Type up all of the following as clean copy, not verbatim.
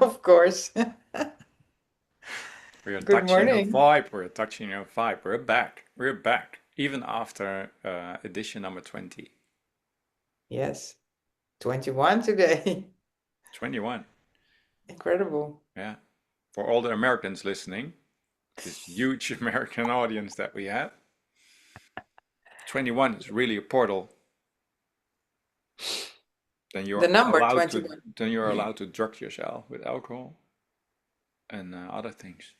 Of course. We're Good touching a morning. vibe. We're touching a vibe. We're back. We're back. Even after edition number 20. Yes, 21 today. 21. Incredible. Yeah. For all the Americans listening, this huge American audience that we have, 21 is really a portal. Then The you're number allowed to 21. then you're allowed to drug yourself with alcohol and other things.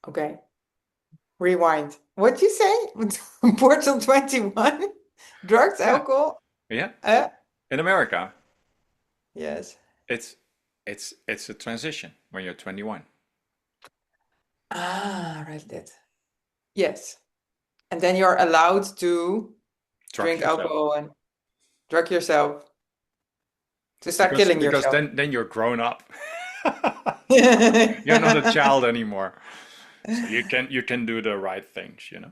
Okay, rewind. What'd you say? Portal 21? Drugs, Yeah. alcohol? Yeah. Uh, In America, yes. it's it's a transition when you're 21. Ah, right, that. Yes. And then you're allowed to Drug drink yourself. alcohol and drug yourself to start Because killing because yourself. then you're grown up. You're not a Yeah, child anymore. So you can do the right things, you know?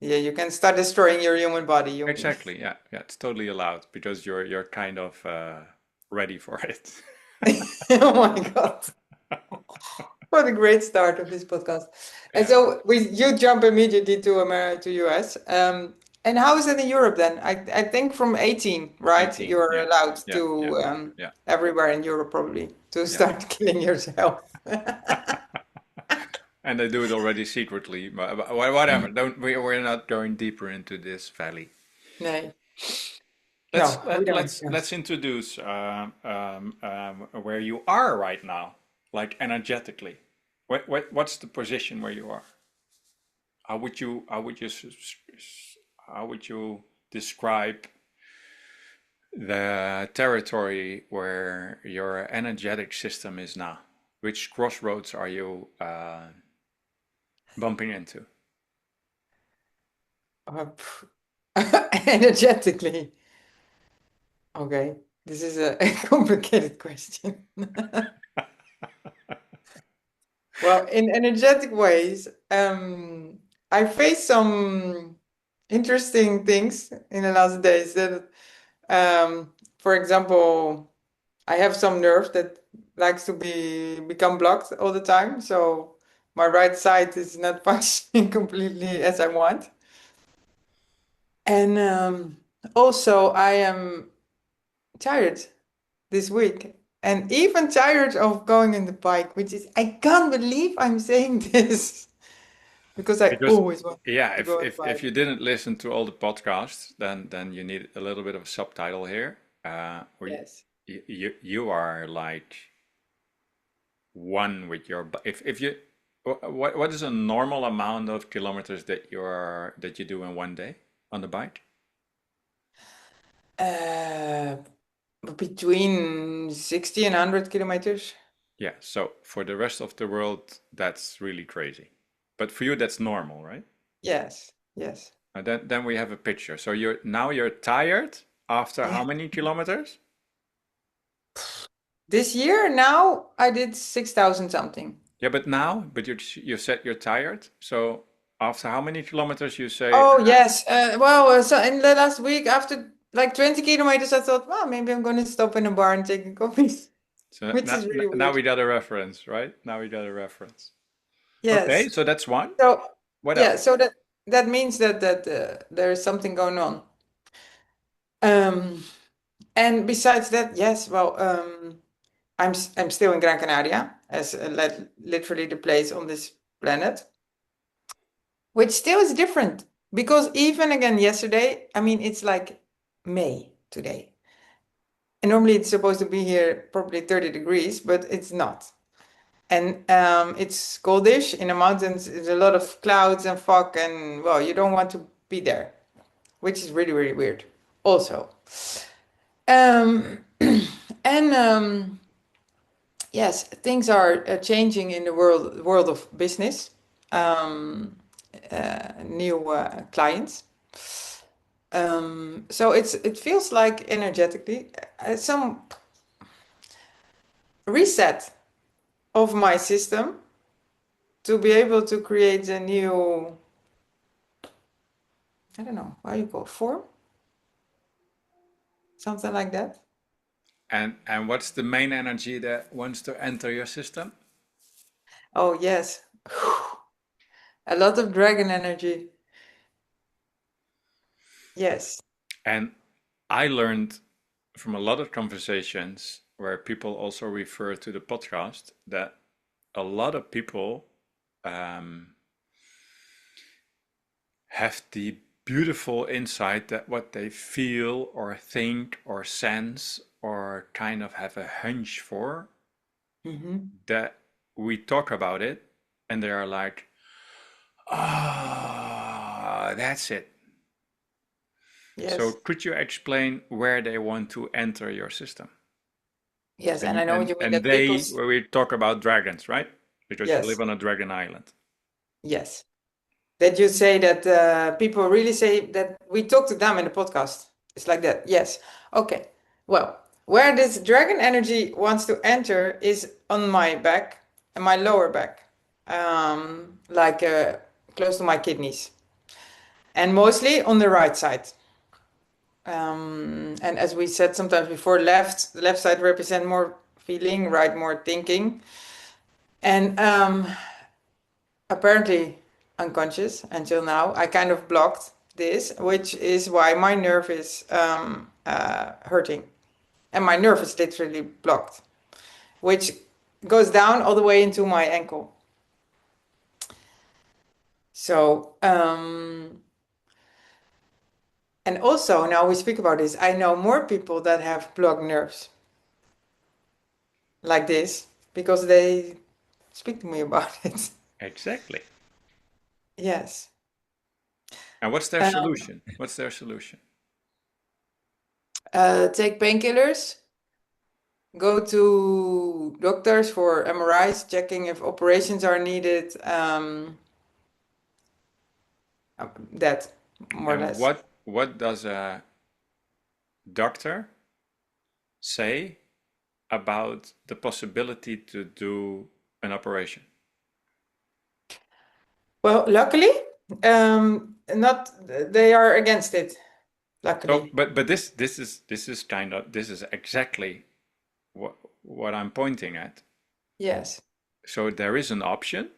you can start destroying your human body. You mean? Exactly. Yeah. Yeah. It's totally allowed because you're kind of ready for it. Oh my God. What a great start of this podcast. And Yeah. so you jump immediately to America, to US. And how is it in Europe then? I think from 18, right? 18. You're Yeah. allowed Yeah. Yeah. to Yeah. everywhere in Europe probably to Yeah. start killing yourself. And they do it already secretly, but whatever. Don't we're not going deeper into this valley. Nee. Let's No, we let, don't. let's Yeah. let's introduce where you are right now, like energetically. What's the position where you are? How would you describe the territory where your energetic system is now? Which crossroads are you bumping into? Pff. Energetically. Okay, this is a complicated question. Well, in energetic ways, I faced some interesting things in the last days that, for example, I have some nerve that likes to become blocked all the time. So my right side is not functioning completely as I want. And also, I am tired this week and even tired of going on the bike, which is, I can't believe I'm saying this because I Because always want yeah, to if go on if the if bike. you didn't listen to all the podcasts, then you need a little bit of a subtitle here. Where Yes. you are like one with your if you what is a normal amount of kilometers that you do in one day on the bike? Uh, Between 60 and 100 kilometers. Yeah, so for the rest of the world, that's really crazy. But for you, that's normal, right? Yes. Yes. Then we have a picture. So you're tired after Yeah. how many kilometers? This year, now I did 6,000 something. Yeah, but you said you're tired. So after how many kilometers you say, Oh, yes. Well, so in the last week, after like 20 kilometers, I thought, well, maybe I'm going to stop in a bar and take a coffee, so which now, is really now weird. we got a reference, right? Now we got a reference. Okay, Yes. so that's one. So, What yeah, else? so that means that there is something going on. Um, and besides that, yes, well, I'm still in Gran Canaria, as literally the place on this planet, which still is different because even again yesterday, I mean, it's like May today. And normally it's supposed to be here probably 30 degrees, but it's not. And it's coldish in the mountains. There's a lot of clouds and fog, and well, you don't want to be there, which is really, really weird. Also, um, and yes, things are changing in the world of business. New clients. So it feels like energetically some reset of my system to be able to create a new, I don't know, how you call it, form, something like that. And what's the main energy that wants to enter your system? Oh, yes. A lot of dragon energy. Yes. And I learned from a lot of conversations where people also refer to the podcast that a lot of people um, have the beautiful insight that what they feel or think or sense or kind of have a hunch for, Hmm. that we talk about it and they are like, ah, that's it. So Yes. could you explain where they want to enter your system? Yes. And And I know what and you mean and that people, they, where we talk about dragons, right? Because you live yes. on a dragon island. Yes. That you say that people really say that we talk to them in the podcast. It's like that. Yes. Okay. Well, where this dragon energy wants to enter is on my back and my lower back, like close to my kidneys, and mostly on the right side. And as we said sometimes before, the left side represent more feeling, right more thinking, and apparently unconscious until now. I kind of blocked this, which is why my nerve is hurting. And my nerve is literally blocked, which goes down all the way into my ankle. So, and also now we speak about this, I know more people that have blocked nerves like this because they speak to me about it. Exactly. Yes. And what's their Um, solution? What's their solution? take painkillers, go to doctors for MRIs, checking if operations are needed. That more or And less. what does a doctor say about the possibility to do an operation? Well, luckily, not they are against it. So, Luckily, but this is kind of, this is exactly what I'm pointing at. yes. So there is an option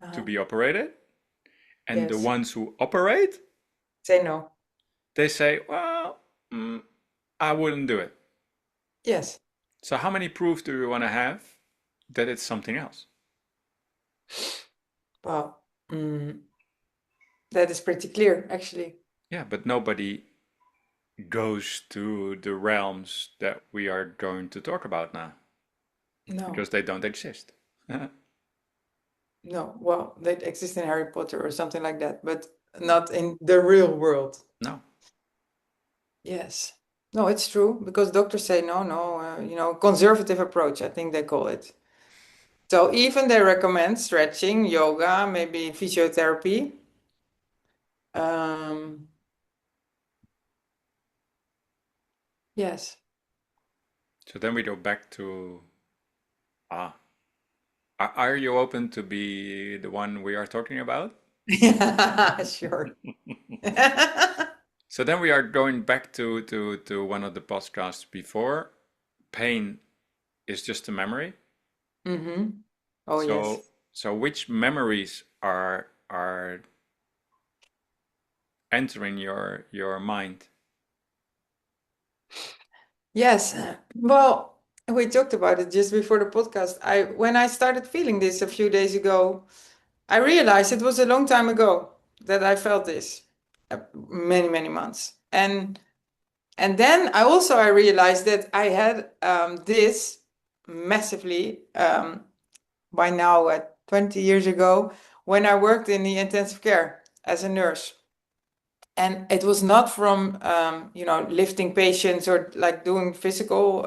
to Uh-huh. be operated, and the Yes. ones who operate, Say no. they say, well, I wouldn't do it. Yes. So how many proof do you want to have that it's something else? Well, that is pretty clear, actually. Yeah, but nobody goes to the realms that we are going to talk about now because No, they don't exist. no. Well, they exist in Harry Potter or something like that, but not in the real world. No. Yes. No, it's true because doctors say no, no, conservative approach, I think they call it. So even they recommend stretching, yoga, maybe physiotherapy. Um, yes. So then we go back to, ah, are you open to be the one we are talking about? Yeah, sure. So then we are going back to one of the podcasts before. Pain is just a memory. Mm-hmm. Oh, yes. So which memories are entering your mind? Yes. Well, we talked about it just before the podcast. When I started feeling this a few days ago, I realized it was a long time ago that I felt this, many, many months. And then I realized that I had this massively by now 20 years ago when I worked in the intensive care as a nurse. And it was not from lifting patients or like doing physical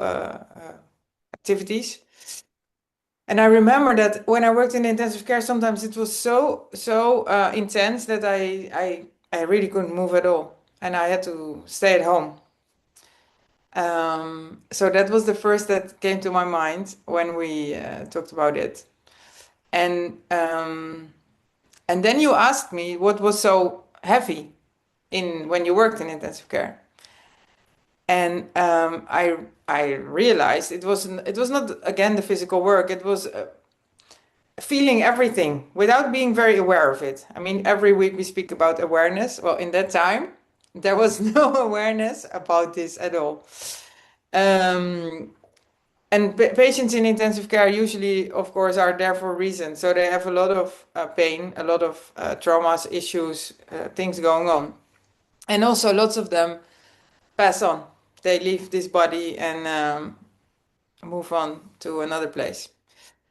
activities. And I remember that when I worked in intensive care, sometimes it was so intense that I really couldn't move at all, and I had to stay at home. So that was the first that came to my mind when we talked about it. And then you asked me what was so heavy in when you worked in intensive care. And I realized it was not again the physical work. It was feeling everything without being very aware of it. I mean, every week we speak about awareness. Well, in that time, there was no awareness about this at all. Um, and patients in intensive care usually, of course, are there for a reason. So they have a lot of pain, a lot of traumas, issues, things going on. And also, lots of them pass on. They leave this body and move on to another place.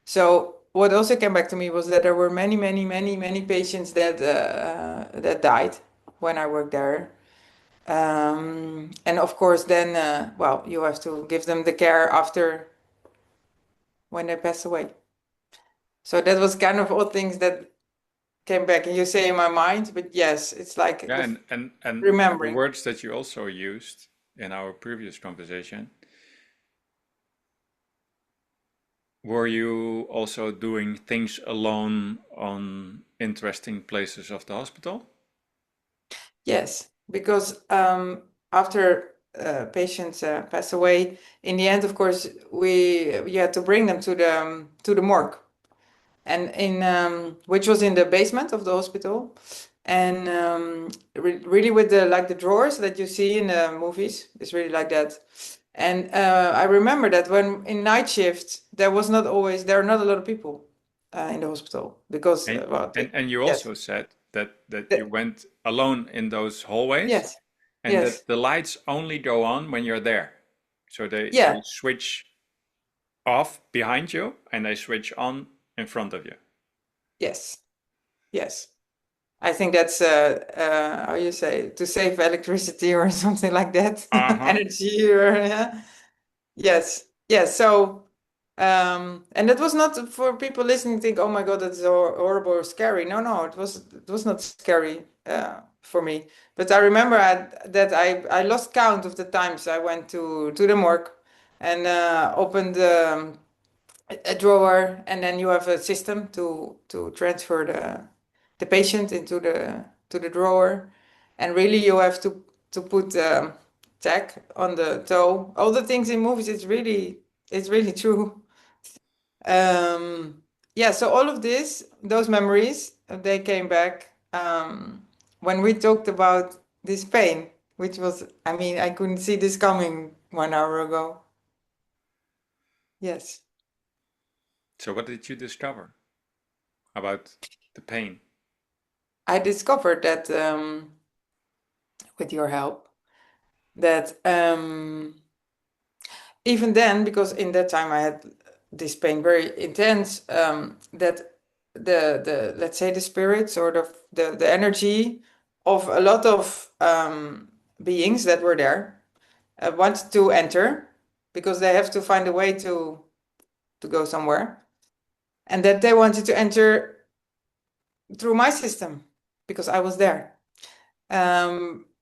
So what also came back to me was that there were many, many, many, many patients that died when I worked there. And of course, then well, you have to give them the care after when they pass away. So that was kind of all things that came back. And you say in my mind, but yes, it's like Yeah, the and the remembering. words that you also used in our previous conversation, were you also doing things alone on interesting places of the hospital? Yes, because after patients pass away, in the end, of course, we had to bring them to the morgue, and in which was in the basement of the hospital, and really with the like the drawers that you see in the movies, it's really like that. And I remember that when in night shift, there are not a lot of people in the hospital because And well, and you yes, also said that you the, went alone in those hallways yes, and yes, that the lights only go on when you're there. So they yeah. switch off behind you and they switch on in front of you. Yes, yes. I think that's how you say to save electricity or something like that. Uh-huh. Energy or yes, yes. So and that was not for people listening think, oh my God, that's horrible or scary. No, no, it was not scary for me. But I remember that I lost count of the times I went to the morgue and opened a drawer, and then you have a system to transfer the patient into the drawer, and really you have to put tag on the toe. All the things in movies, it's really true. Um, yeah, so all of this, those memories, they came back when we talked about this pain, which was, I mean, I couldn't see this coming 1 hour ago. Yes. So what did you discover about the pain? I discovered that with your help that even then, because in that time I had this pain very intense, that the let's say the spirit, sort of the energy of a lot of beings that were there wanted to enter because they have to find a way to go somewhere, and that they wanted to enter through my system because I was there.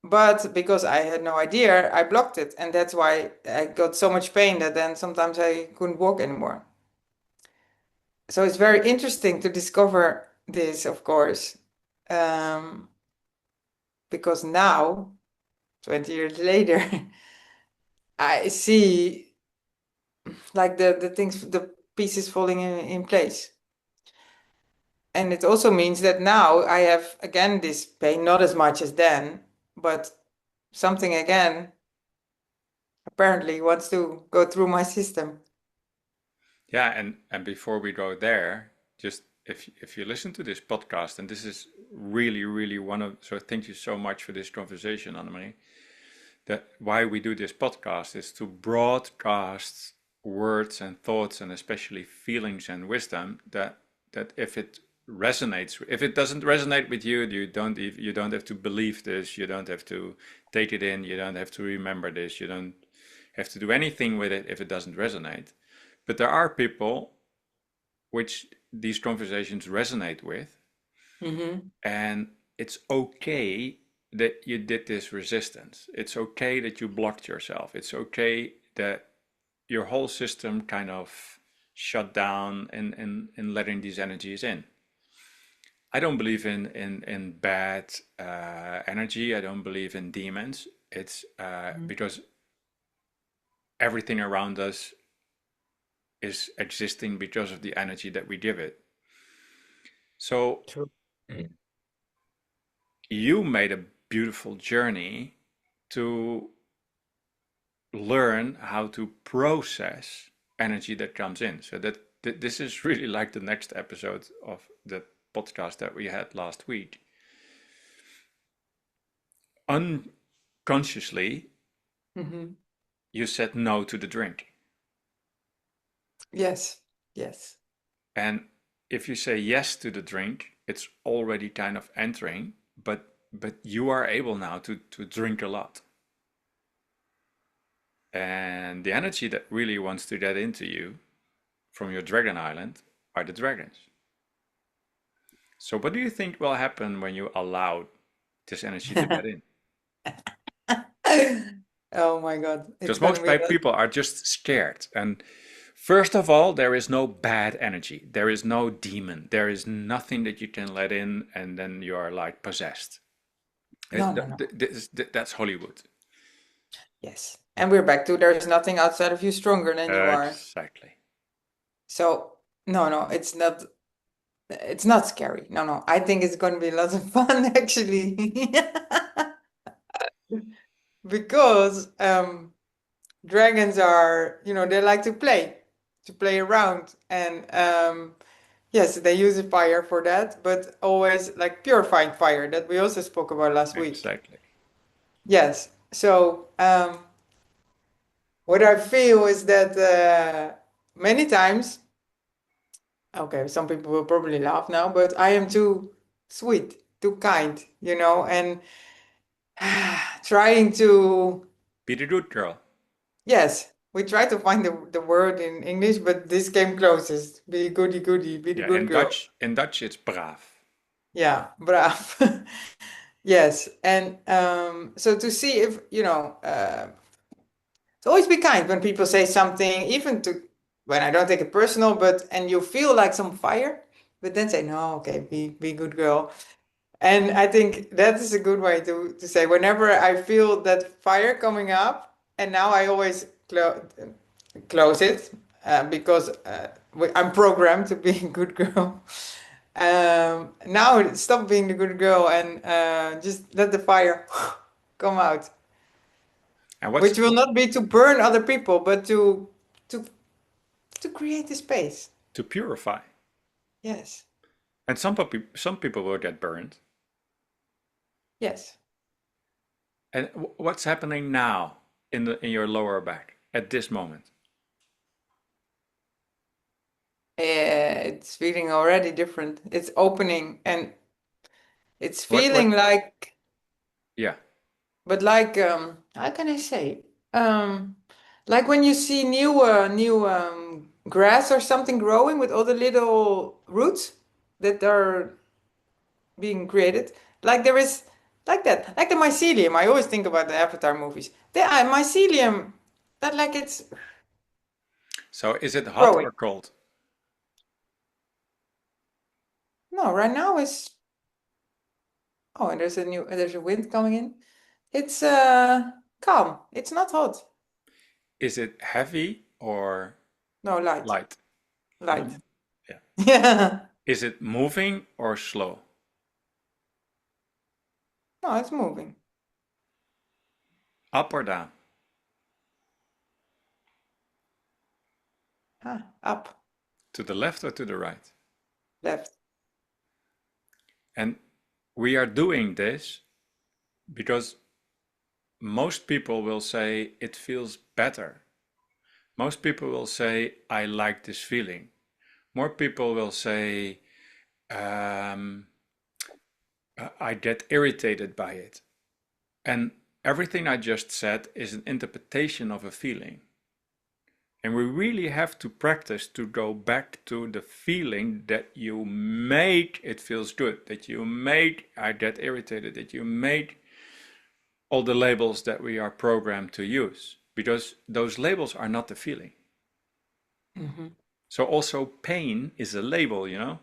But because I had no idea, I blocked it. And that's why I got so much pain that then sometimes I couldn't walk anymore. So it's very interesting to discover this, of course, um, because now, 20 years later, I see like the things, the pieces falling in place. And it also means that now I have again this pain, not as much as then, but something again apparently wants to go through my system. Yeah, and before we go there, just if you listen to this podcast, and this is really, really one of, so thank you so much for this conversation, Annemarie. That why we do this podcast is to broadcast words and thoughts and especially feelings and wisdom that if it resonates, if it doesn't resonate with you, you don't have to believe this, you don't have to take it in, you don't have to remember this, you don't have to do anything with it if it doesn't resonate. But there are people which these conversations resonate with, Hmm. and it's okay that you did this resistance. It's okay that you blocked yourself. It's okay that your whole system kind of shut down in letting these energies in. I don't believe in bad energy. I don't believe in demons. It's because everything around us is existing because of the energy that we give it. So True. you made a beautiful journey to learn how to process energy that comes in. So this is really like the next episode of the podcast that we had last week. Unconsciously, Hmm. you said no to the drink. Yes. Yes. And if you say yes to the drink, it's already kind of entering, but you are able now to drink a lot. And the energy that really wants to get into you from your dragon island are the dragons. So what do you think will happen when you allow this energy to get in? Oh my God. It's Because gonna most be people are just scared. And first of all, there is no bad energy. There is no demon. There is nothing that you can let in and then you are like possessed. no, no, no. That's Hollywood. Yes. And we're back to there's nothing outside of you stronger than you are. Exactly. So no, no, it's not scary. No, no. I think it's gonna be lots of fun actually. Because dragons are, they like to play around. And yes, they use a fire for that, but always like purifying fire that we also spoke about last week. Exactly. Yes. So what I feel is that many times, okay, some people will probably laugh now, but I am too sweet, too kind, and trying to, Be the good girl. yes, we try to find the word in English, but this came closest. Be goody goody, be the Yeah, good girl. In Dutch it's braaf. Yeah, braaf. Yes. And so to see if, to always be kind when people say something, even to when I don't take it personal, but and you feel like some fire, but then say, no, okay, be good girl. And I think that is a good way to say whenever I feel that fire coming up, and now I always close it because I'm programmed to be a good girl. Now stop being the good girl and just let the fire come out, And what's which will not be to burn other people, but to to create a space. to purify? Yes, And some people will get burned. yes. And what's happening now in your lower back at this moment? It's feeling already different. It's opening and it's What feeling like, yeah. but like, how can I say? Um, like when you see new grass or something growing with all the little roots that are being created. Like there is, like that, like the mycelium. I always think about the Avatar movies. The mycelium, that like it's So is it hot growing. or cold? No, right now is, oh, and there's a wind coming in. It's calm. It's not hot. Is it heavy or No, light. light? Light. Mhm. Yeah. Yeah. Is it moving or slow? No, it's moving. Up or down? Up, To the left or to the right? left. And we are doing this because most people will say it feels better. Most people will say, I like this feeling. More people will say, um, I get irritated by it. And everything I just said is an interpretation of a feeling. And we really have to practice to go back to the feeling that you made it feels good, that you made I get irritated, that you made all the labels that we are programmed to use. Because those labels are not the feeling. Hmm. So also pain is a label, you know?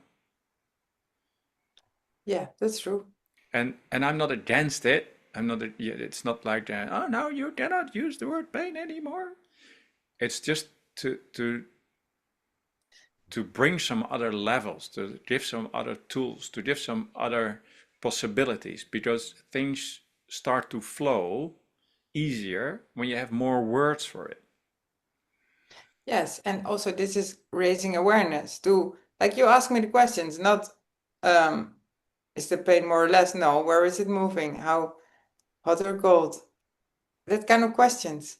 Yeah, that's true. And I'm not against it. I'm not. It's not like oh no, you cannot use the word pain anymore. it's just to bring some other levels, to give some other tools, to give some other possibilities, because things start to flow easier when you have more words for it. Yes, and also this is raising awareness to, like you ask me the questions, not is the pain more or less? No, where is it moving? How hot or cold? That kind of questions.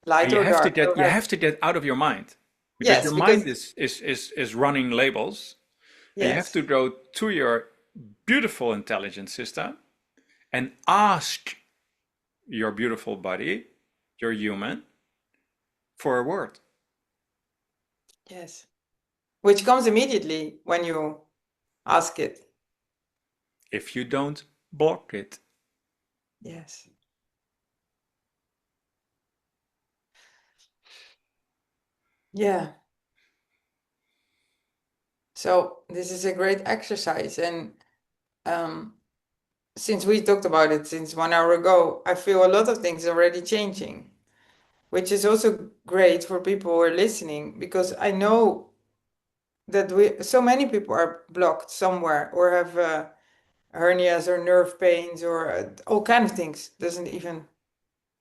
And Light or dark or you heavy. have to get out of your mind, because Yes, your because mind is running labels, and you have yes, to go to your beautiful intelligent system and ask your beautiful body, your human, for a word. yes. Which comes immediately when you ask it. If you don't block it, Yes. Yeah. So this is a great exercise. And since we talked about it since 1 hour ago, I feel a lot of things already changing, which is also great for people who are listening, because I know that so many people are blocked somewhere or have hernias or nerve pains or all kind of things. Doesn't even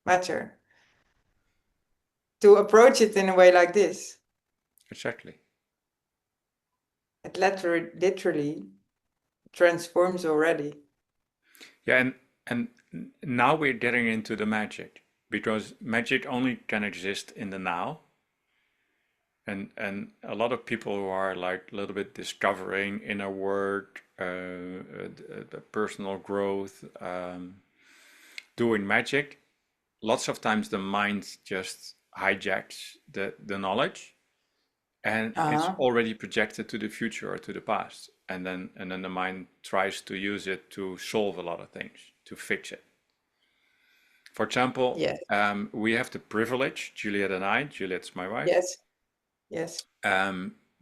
matter. To approach it in a way like this, exactly. it literally transforms already. Yeah, and now we're getting into the magic, because magic only can exist in the now. And a lot of people who are like a little bit discovering inner work, personal growth, doing magic, lots of times the mind just hijacks the knowledge, and it's Uh-huh. already projected to the future or to the past, and then the mind tries to use it to solve a lot of things, to fix it. For example, Yes. we have the privilege, Juliet and I, Juliet's my wife, Yes. Yes.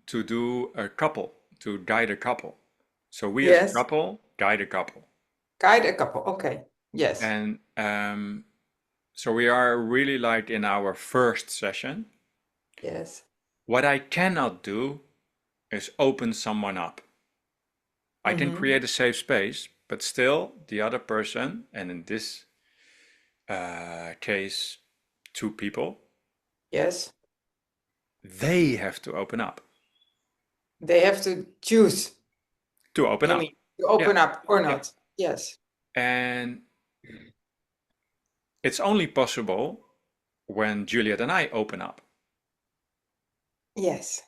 to do a couple, to guide a couple. So we as a Yes. couple guide a couple. Guide a couple. Okay. Yes. And so we are really like in our first session. Yes. What I cannot do is open someone up. I can Mm-hmm. create a safe space, but still the other person, and in this case, two people, Yes. they have to open up. They have to choose, To open you up. mean, to Yeah, open up or yeah. not. Yes. And it's only possible when Juliet and I open up. Yes.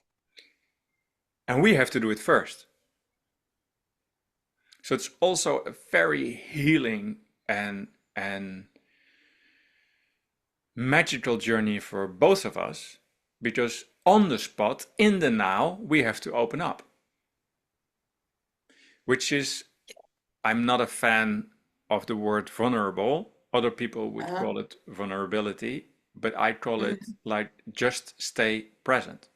And we have to do it first. So it's also a very healing and magical journey for both of us, because on the spot, in the now, we have to open up. Which is, I'm not a fan of the word vulnerable. Other people would Uh-huh. call it vulnerability, but I call it Mhm. like just stay present.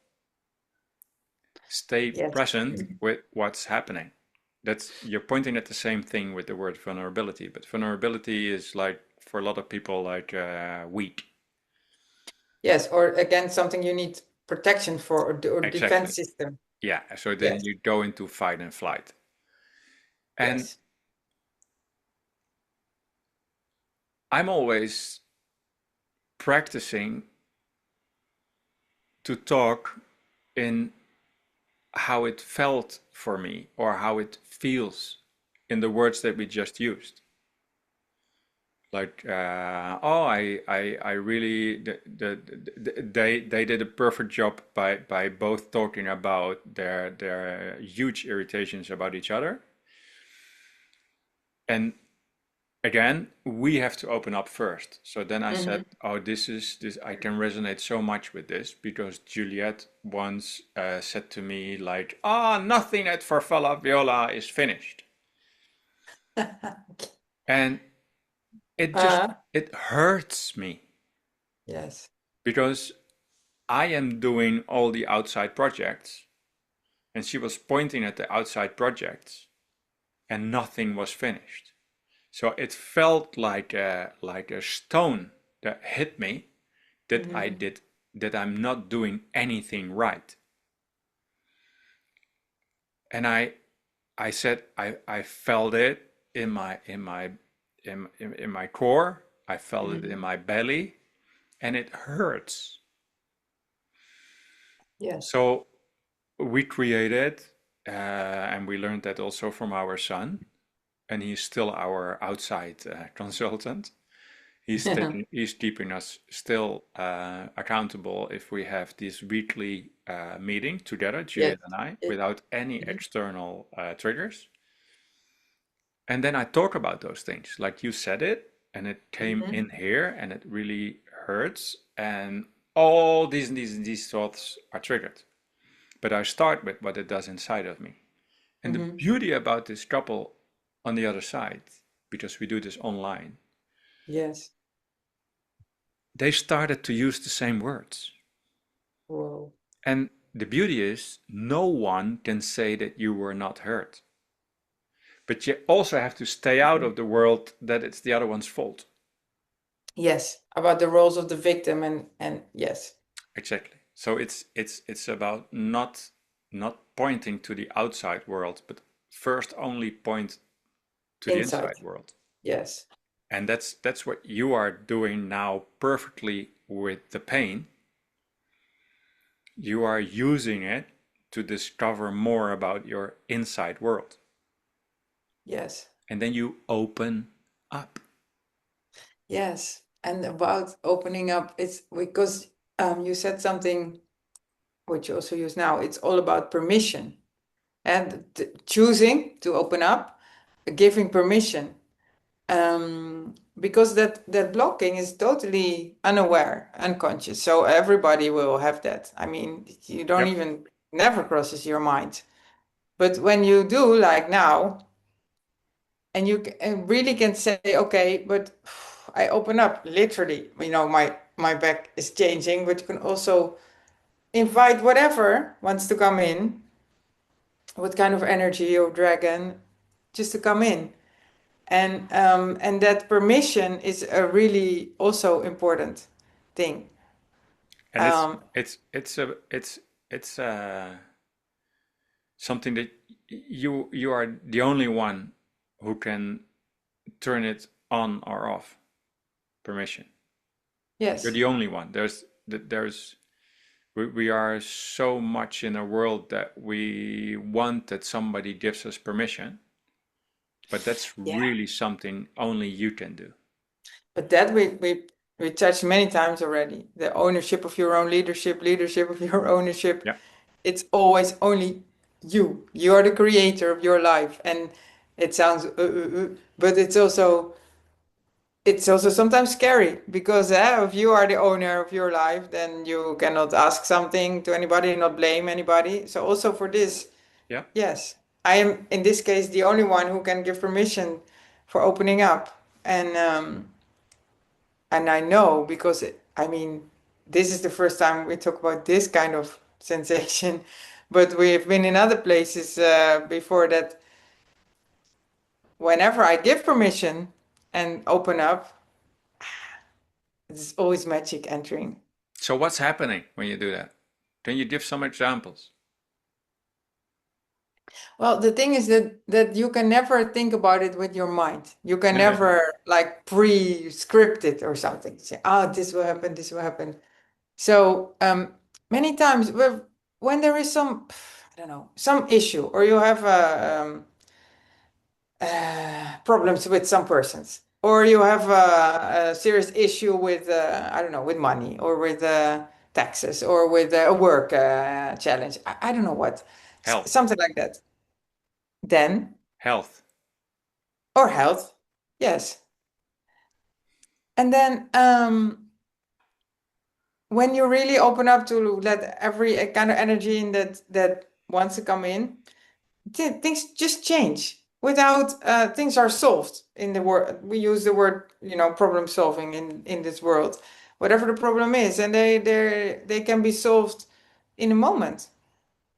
Stay Yes. present with what's happening. That's, you're pointing at the same thing with the word vulnerability, but vulnerability is like for a lot of people like weak. Yes. Or again, something you need protection for, or defense Exactly. system. Yeah. So then Yes. you go into fight and flight. And Yes. I'm always practicing to talk in how it felt for me or how it feels in the words that we just used. Like, oh, I really, they did a perfect job by both talking about their huge irritations about each other. And again, we have to open up first. So then I said, Mm-hmm. oh, this, I can resonate so much with this, because Juliet once said to me like, ah, nothing at 𝗓𝗏 𝗧𝗵𝗆 is finished. And Uh, it hurts me, yes. because I am doing all the outside projects, and she was pointing at the outside projects, and nothing was finished. So it felt like a stone that hit me, that I Mm-hmm. did that I'm not doing anything right. And I said I felt it in my core. I felt it in Mhm. my belly, and it hurts. Yes. So we created, and we learned that also from our son, and he's still our outside consultant. He's keeping us still accountable if we have this weekly meeting together, Yes. Juliet and I, Yes. without any Mhm. external triggers. And then I talk about those things, like you said it, and it came Mhm. in here, and it really hurts, and all these thoughts are triggered. But I start with what it does inside of me. And the Mhm. beauty about this couple on the other side, because we do this online, Yes. they started to use the same words. Whoa. And the beauty is, no one can say that you were not hurt. But you also have to stay out Mhm. of the world that it's the other one's fault. Yes, about the roles of the victim and yes, Exactly. So it's about not pointing to the outside world, but first only point to the inside. inside world. Yes. And that's what you are doing now perfectly with the pain. You are using it to discover more about your inside world. Yes. And then you open up. Yes. And about opening up, it's because you said something which you also use now. It's all about permission and choosing to open up, giving permission. Because that blocking is totally unaware, unconscious. So everybody will have that. I mean, you don't Yep. even never crosses your mind. But when you do, like now, and and really can say, okay, but I open up literally, my back is changing, but you can also invite whatever wants to come in, what kind of energy or dragon, just to come in. And that permission is a really also important thing. And Um, it's something that you are the only one who can turn it on or off. Permission. You're yes, the only one. There's we are so much in a world that we want that somebody gives us permission, but that's yeah. really something only you can do. But that we touched many times already. The ownership of your own leadership, leadership of your ownership. Yeah. It's always only you. You are the creator of your life, and it sounds, but it's also sometimes scary because if you are the owner of your life, then you cannot ask something to anybody, not blame anybody. So also for this, Yeah. yes, I am in this case the only one who can give permission for opening up, and I know because I mean, this is the first time we talk about this kind of sensation, but we've been in other places before that. Whenever I give permission and open up, it's always magic entering. So what's happening when you do that? Can you give some examples? Well, the thing is that you can never think about it with your mind. You can never like pre-script it or something. Say, this will happen, this will happen. So many times when there is some, I don't know, some issue, or you have problems with some persons, or you have a serious issue with, I don't know, with money, or with taxes, or with a work challenge. I don't know what, Health. something like that. Then, Health. or health, yes. And then when you really open up to let every kind of energy in that wants to come in, things just change without things are solved in the word. We use the word, problem solving in this world, whatever the problem is, and they can be solved in a moment.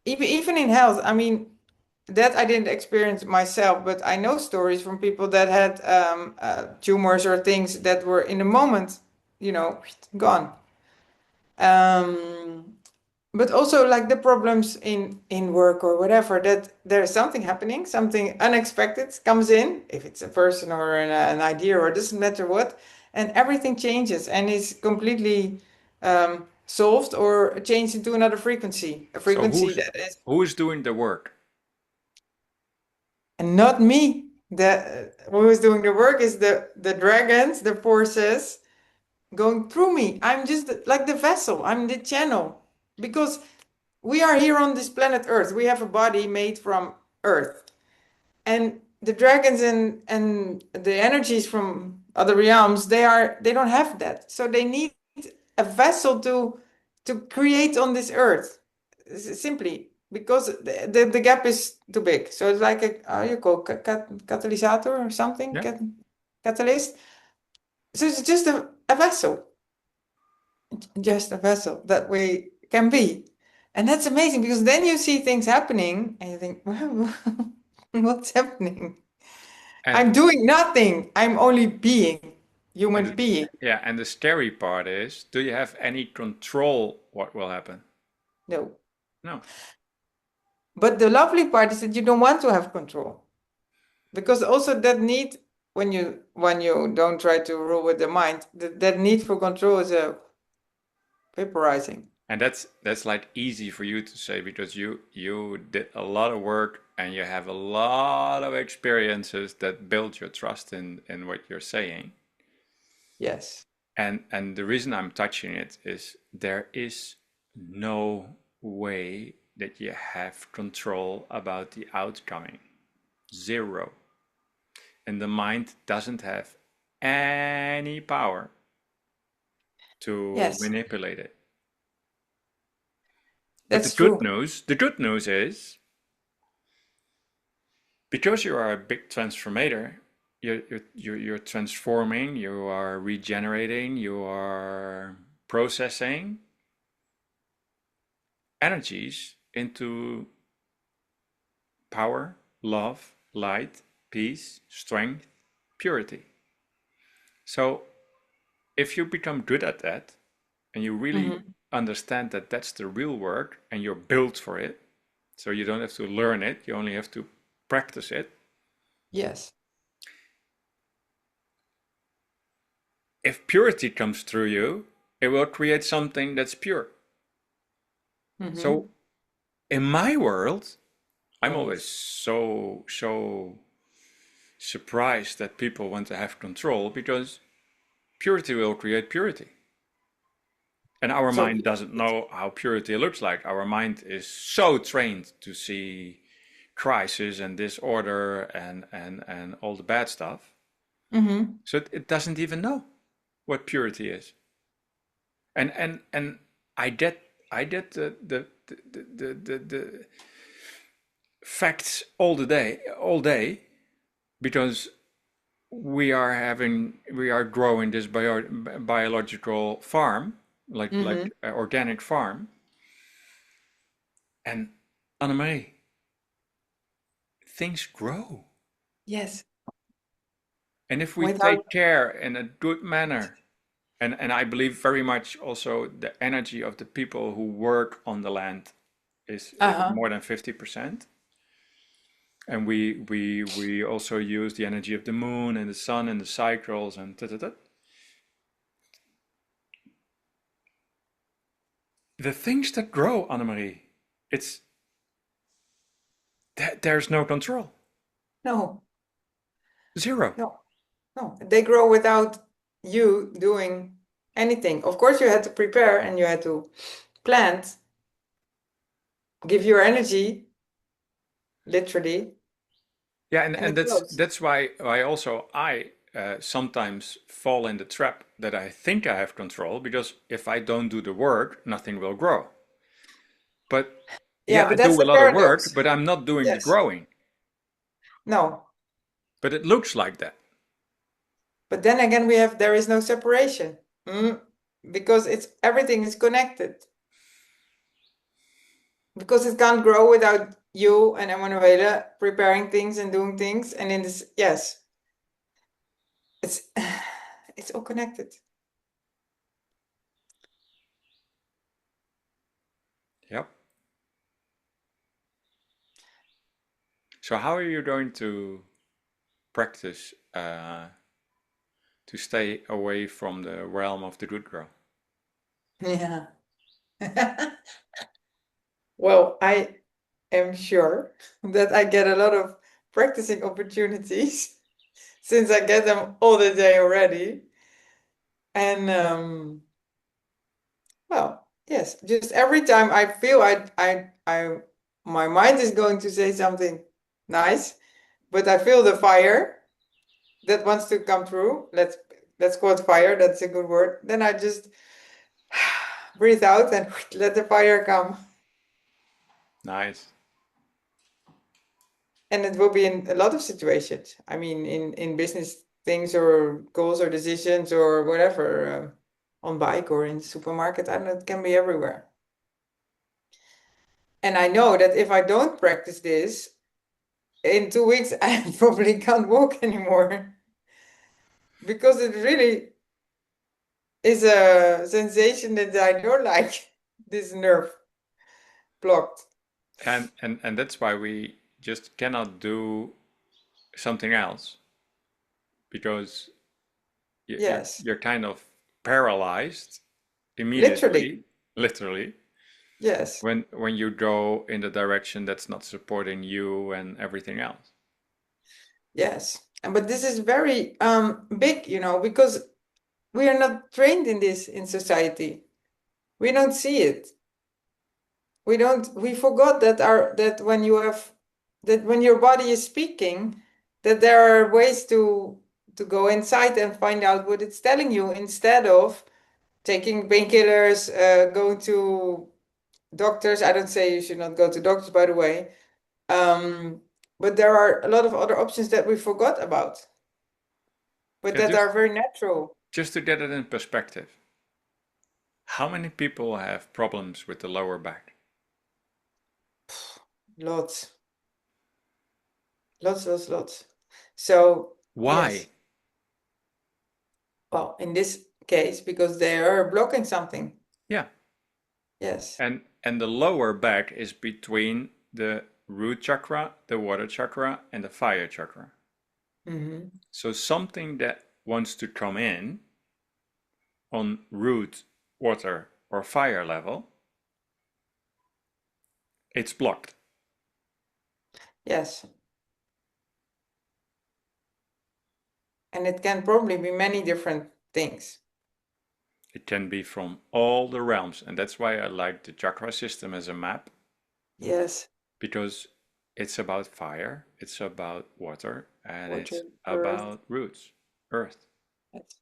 Even in health, I mean, that I didn't experience myself, but I know stories from people that had tumors or things that were in a moment, gone. Um, but also like the problems in work or whatever, that there's something happening, something unexpected comes in, if it's a person or an idea or it doesn't matter what, and everything changes and is completely solved or changed into another frequency, a So frequency that is. who is doing the work? And not me. The who is doing the work is the dragons, the forces going through me. I'm just like the vessel. I'm the channel. Because we are here on this planet Earth. We have a body made from Earth. And the dragons and the energies from other realms, they don't have that. So they need a vessel to create on this Earth. Simply because the gap is too big. So it's like a, how you call catalysator or something, Yeah. catalyst. So it's just a vessel, just a vessel that we can be. And that's amazing because then you see things happening and you think, wow, what's happening? And I'm doing nothing. I'm only being, and human being. yeah, and the scary part is, do you have any control what will happen? No. No. But the lovely part is that you don't want to have control. Because also that need, when you don't try to rule with the mind, that need for control is a vaporizing. And that's like easy for you to say because you did a lot of work and you have a lot of experiences that build your trust in what you're saying. Yes. And the reason I'm touching it is there is no way that you have control about the outcoming. Zero. And the mind doesn't have any power to Yes, manipulate it. But that's true. the good news is because you are a big transformator, you're transforming, you are regenerating, you are processing energies into power, love, light, peace, strength, purity. So if you become good at that and you really Hmm. understand that that's the real work and you're built for it, so you don't have to learn it, you only have to practice it. Yes. If purity comes through you, it will create something that's pure. So Hmm. in my world, I'm always Yes. so surprised that people want to have control because purity will create purity. And our So mind doesn't know how purity looks like. Our mind is so trained to see crisis and disorder and all the bad stuff. hmm. So it doesn't even know what purity is. And I get the facts all day because we are growing this biological farm like Hmm. organic farm. And Annemarie, things grow. Yes. And if we Without. take care in a good manner, and I believe very much also the energy of the people who work on the land is Uh-huh. more than 50%. And we also use the energy of the moon and the sun and the cycles and da, da, da. The things that grow, Annemarie, it's there's no control. No, Zero. no, no. They grow without you doing anything. Of course, you had to prepare and you had to plant, give your energy, literally, Yeah, and and it grows. that's why also I sometimes fall in the trap that I think I have control because if I don't do the work, nothing will grow. But Yeah, yeah, I but that's do a the lot of work, paradox. but I'm not doing the Yes. growing. No. But it looks like that. But then again, there is no separation. Mm. Because it's everything is connected. Because it can't grow without you and Emanuela preparing things and doing things. And in this, yes, it's it's all connected. Yep. So how are you going to practice to stay away from the realm of the good girl? Yeah. Well, I am sure that I get a lot of practicing opportunities since I get them all the day already. And well, yes, just every time I feel my mind is going to say something nice, but I feel the fire that wants to come through. Let's call it fire. That's a good word. Then I just breathe out and let the fire come. Nice. And it will be in a lot of situations. I mean, in business things or goals or decisions or whatever, on bike or in supermarket. I don't know, it can be everywhere. And I know that if I don't practice this, in 2 weeks I probably can't walk anymore because it really is a sensation that I don't like. This nerve blocked. And that's why we just cannot do something else because Yes, you're kind of paralyzed literally. immediately, literally, Yes, when you go in the direction that's not supporting you and everything else. yes. But this is very big, because we are not trained in this in society. We don't see it. We forgot that when your body is speaking, that there are ways to go inside and find out what it's telling you instead of taking painkillers, going to doctors. I don't say you should not go to doctors, by the way. Um, but there are a lot of other options that we forgot about, but Yeah, that are very natural. just to get it in perspective, how many people have problems with the lower back? Lots, lots, lots, lots. So, yes. Why? Well, in this case, because they are blocking something. Yeah, Yes. and the lower back is between the root chakra, the water chakra, and the fire chakra. Hmm. So something that wants to come in on root, water, or fire level, it's blocked. Yes. And it can probably be many different things. It can be from all the realms, and that's why I like the chakra system as a map, Yes. because it's about fire, it's about water, and Water, it's earth. about roots, earth. Yes.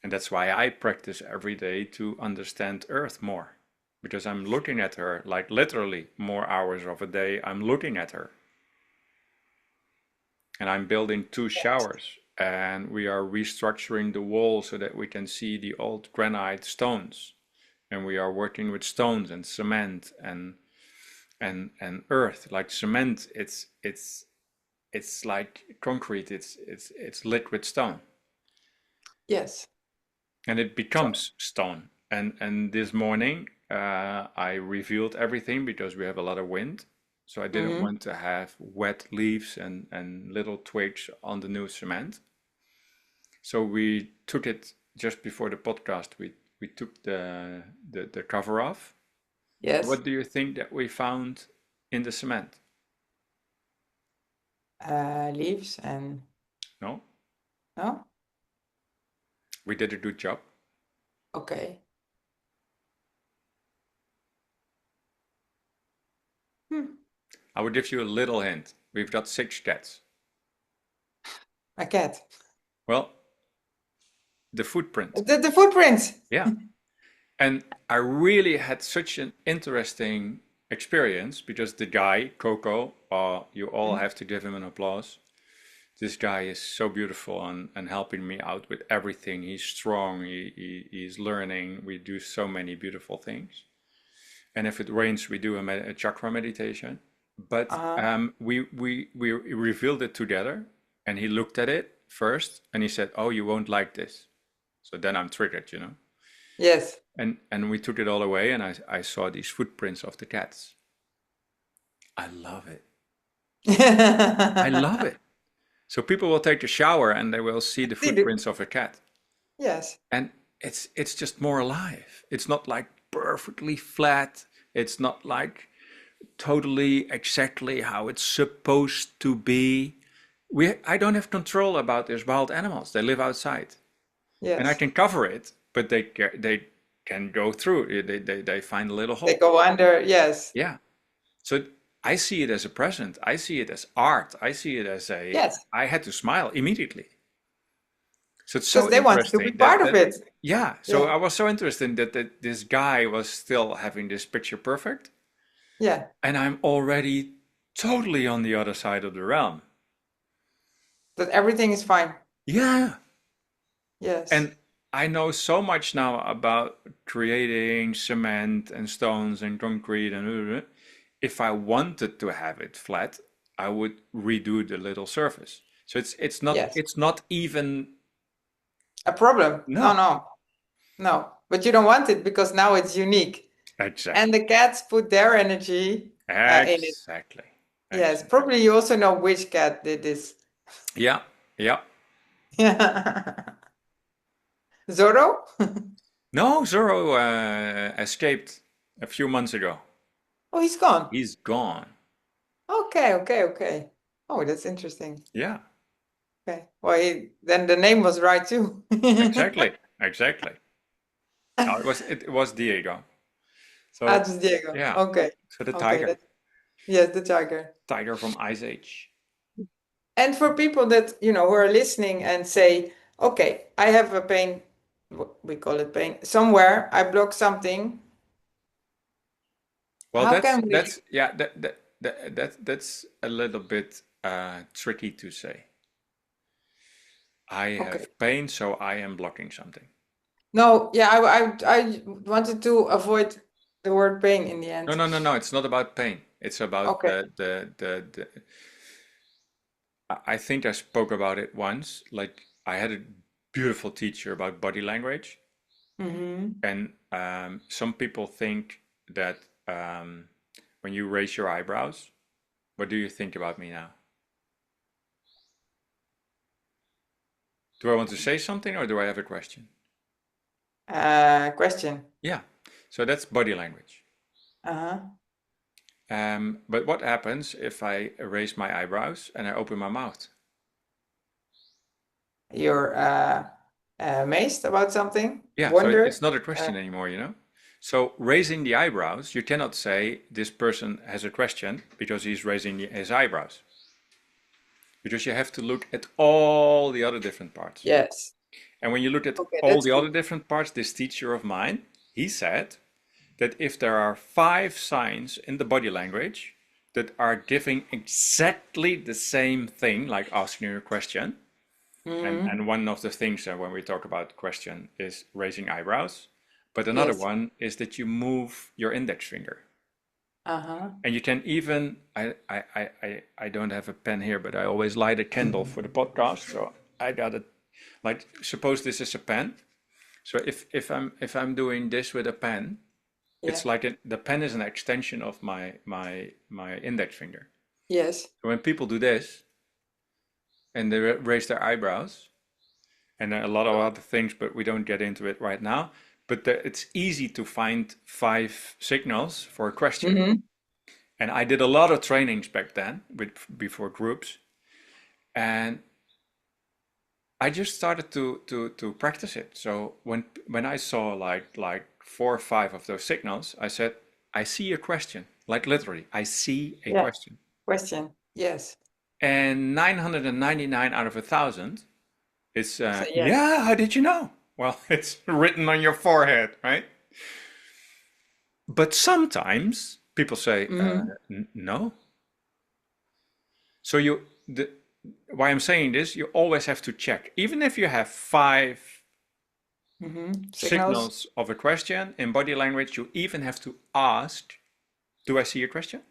And that's why I practice every day to understand earth more, because I'm looking at her like literally more hours of a day. I'm looking at her, and I'm building two showers, and we are restructuring the wall so that we can see the old granite stones, and we are working with stones and cement and earth. Like cement, it's like concrete. It's liquid stone, Yes. and it So, becomes stone. And this morning, I revealed everything because we have a lot of wind. So I didn't hmm. want to have wet leaves and little twigs on the new cement. So we took it just before the podcast. We took the cover off. Yes. What do you think that we found in the cement? Leaves and No, no? we did a good job. Okay. Hmm. I will give you a little hint. We've got 6 cats. A cat. Well, the footprint. The footprints. Yeah. And I really had such an interesting experience because the guy, Coco, you all Mhm. have to give him an applause. This guy is so beautiful and helping me out with everything. He's strong, he's learning. We do so many beautiful things. And if it rains, we do a chakra meditation. But Uh-huh. we revealed it together, and he looked at it first, and he said, "Oh, you won't like this." So then I'm triggered. Yes. And we took it all away, and I saw these footprints of the cats. I love it. I love it. So people will take a shower and they will see the See the, footprints of a cat. yes, And it's just more alive. It's not like perfectly flat. It's not like totally exactly how it's supposed to be. I don't have control about these wild animals. They live outside, and I yes. can cover it, but they can go through. They find a little They hole. go under, yes, Yeah. So I see it as a present. I see it as art. I see it as a. yes, I had to smile immediately. So it's because so they wanted to be interesting part of it. yeah. So Yeah, I was so interested that this guy was still having this picture perfect, yeah. and I'm already totally on the other side of the realm. That everything is fine. Yeah. Yes, And I know so much now about creating cement and stones and concrete and if I wanted to have it flat, I would redo the little surface. So yes. it's not even A problem? No, no. no, no. But you don't want it because now it's unique. And Exactly. the cats put their energy in it. Exactly. Yes, Exactly. probably you also know which cat did this. Yeah. Yeah. Yeah. Zorro? No, Zorro escaped a few months ago. Oh, he's gone. He's gone. Okay, okay, okay. Oh, that's interesting. Yeah. Okay. Well, then the name was right too. Exactly. Exactly. No, it was Diego. Ah, So just Diego. yeah. Okay. So the Okay. tiger. Yes, the tiger. Tiger from Ice Age. And for people that, who are listening and say, okay, I have a pain, we call it pain, somewhere, I block something. Well, How can we? that's yeah that's a little bit tricky to say. I Okay. have pain, so I am blocking something. No, yeah, I wanted to avoid the word pain in the No, end. no, no, no. It's not about pain. It's about Okay. the I think I spoke about it once. Like I had a beautiful teacher about body language, Mm-hmm. and some people think that when you raise your eyebrows, what do you think about me now? Do I want to say something or do I have a question? Question. Yeah, so that's body language. Uh-huh. But what happens if I raise my eyebrows and I open my mouth? You're amazed about something? Yeah, so Wonder? it's not a Uh, question anymore, you know? So raising the eyebrows, you cannot say this person has a question because he's raising his eyebrows. Because you have to look at all the other different parts. yes. And when you look at Okay, all that's the other good. different parts, this teacher of mine, he said that if there are 5 signs in the body language that are giving exactly the same thing, like asking you a question, Mm-hmm. and one of the things that when we talk about question is raising eyebrows, but another Yes. one is that you move your index finger. Uh-huh. And you can even, I don't have a pen here, but I always light a candle for the podcast. So I got it, like, suppose this is a pen. So if I'm doing this with a pen, Yeah. it's like the pen is an extension of my index finger. Yes. So when people do this and they raise their eyebrows, and a lot of other things, but we don't get into it right now. But it's easy to find 5 signals for a question. Mm-hmm. And I did a lot of trainings back then before groups, and I just started to practice it. So when I saw like 4 or 5 of those signals, I said, I see a question. Like literally, I see a Yeah. question. Question. Yes. And 999 out of 1,000 is So yes. yeah, how did you know? Well, it's written on your forehead, right? But sometimes people say, Mm-hmm. no. So why I'm saying this, you always have to check. Even if you have 5 Mm-hmm. Signals. signals of a question in body language, you even have to ask, do I see a question?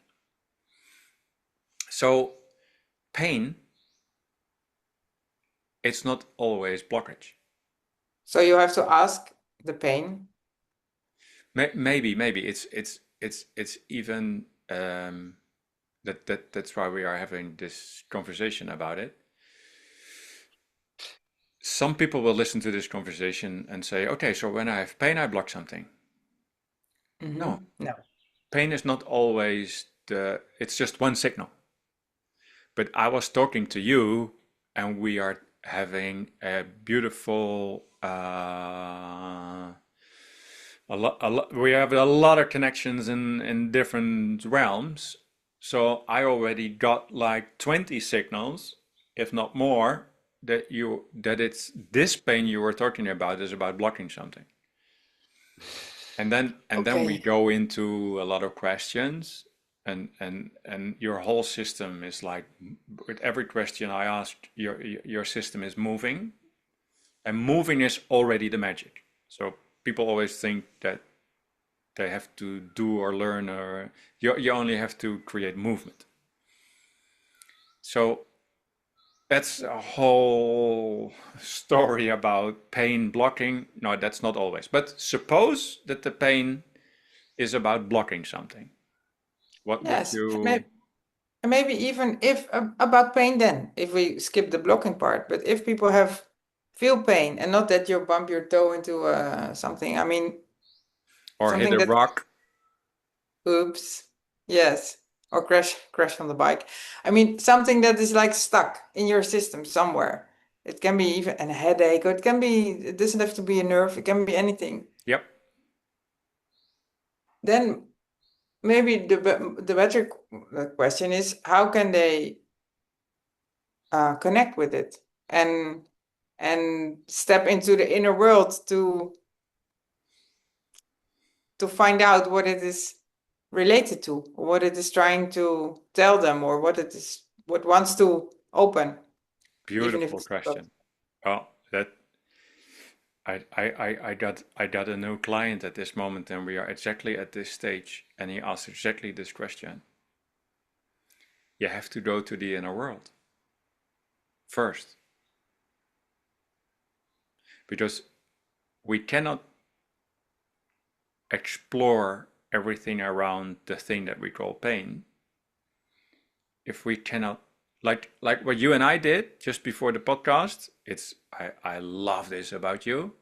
So pain, it's not always blockage. So you have to ask the pain. Maybe it's even that's why we are having this conversation about it. Some people will listen to this conversation and say, okay, so when I have pain, I block something. No, No. pain is not always it's just one signal. But I was talking to you, and we are having a beautiful, we have a lot of connections in different realms. So I already got like 20 signals, if not more, that it's this pain you were talking about is about blocking something. And then we Okay. go into a lot of questions, and your whole system is like, with every question I ask, your system is moving, and moving is already the magic. So people always think that they have to do or learn, or you only have to create movement. So that's a whole story about pain blocking. No, that's not always. But suppose that the pain is about blocking something. What would Yes. you, Maybe even if about pain, then if we skip the blocking part, but if people have feel pain and not that you bump your toe into something, I mean, or hit something a that, rock? oops, yes, or crash on the bike. I mean, something that is like stuck in your system somewhere. It can be even a headache, or it can be, it doesn't have to be a nerve, it can be anything. Yep. Then maybe the better question is, how can they connect with it and step into the inner world to find out what it is related to, or what it is trying to tell them, or what wants to open, even if Beautiful it's closed. question. Well, that I got a new client at this moment, and we are exactly at this stage, and he asked exactly this question. You have to go to the inner world first, because we cannot explore everything around the thing that we call pain if we cannot, like what you and I did just before the podcast. I love this about you.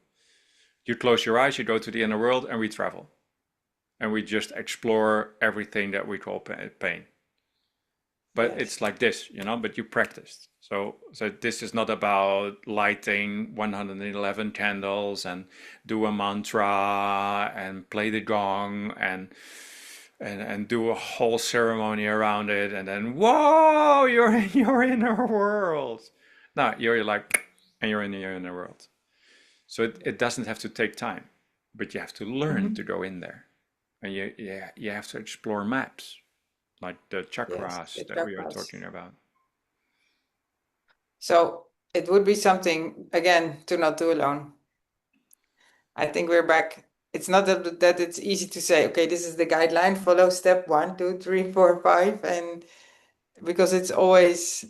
You close your eyes, you go to the inner world, and we travel, and we just explore everything that we call pain. But it's Yes. like this, but you practiced. So this is not about lighting 111 candles and do a mantra and play the gong and do a whole ceremony around it, and then whoa, you're in your inner world. No, you're like, and you're in your inner world. So it doesn't have to take time, but you have to learn to Mhm. go in there, and you have to explore maps, like the Yes, chakras the that we are chakras. talking about. So it would be something again to not do alone. I think we're back. It's not that it's easy to say, okay, this is the guideline, follow step 1, 2, 3, 4, 5, and because it's always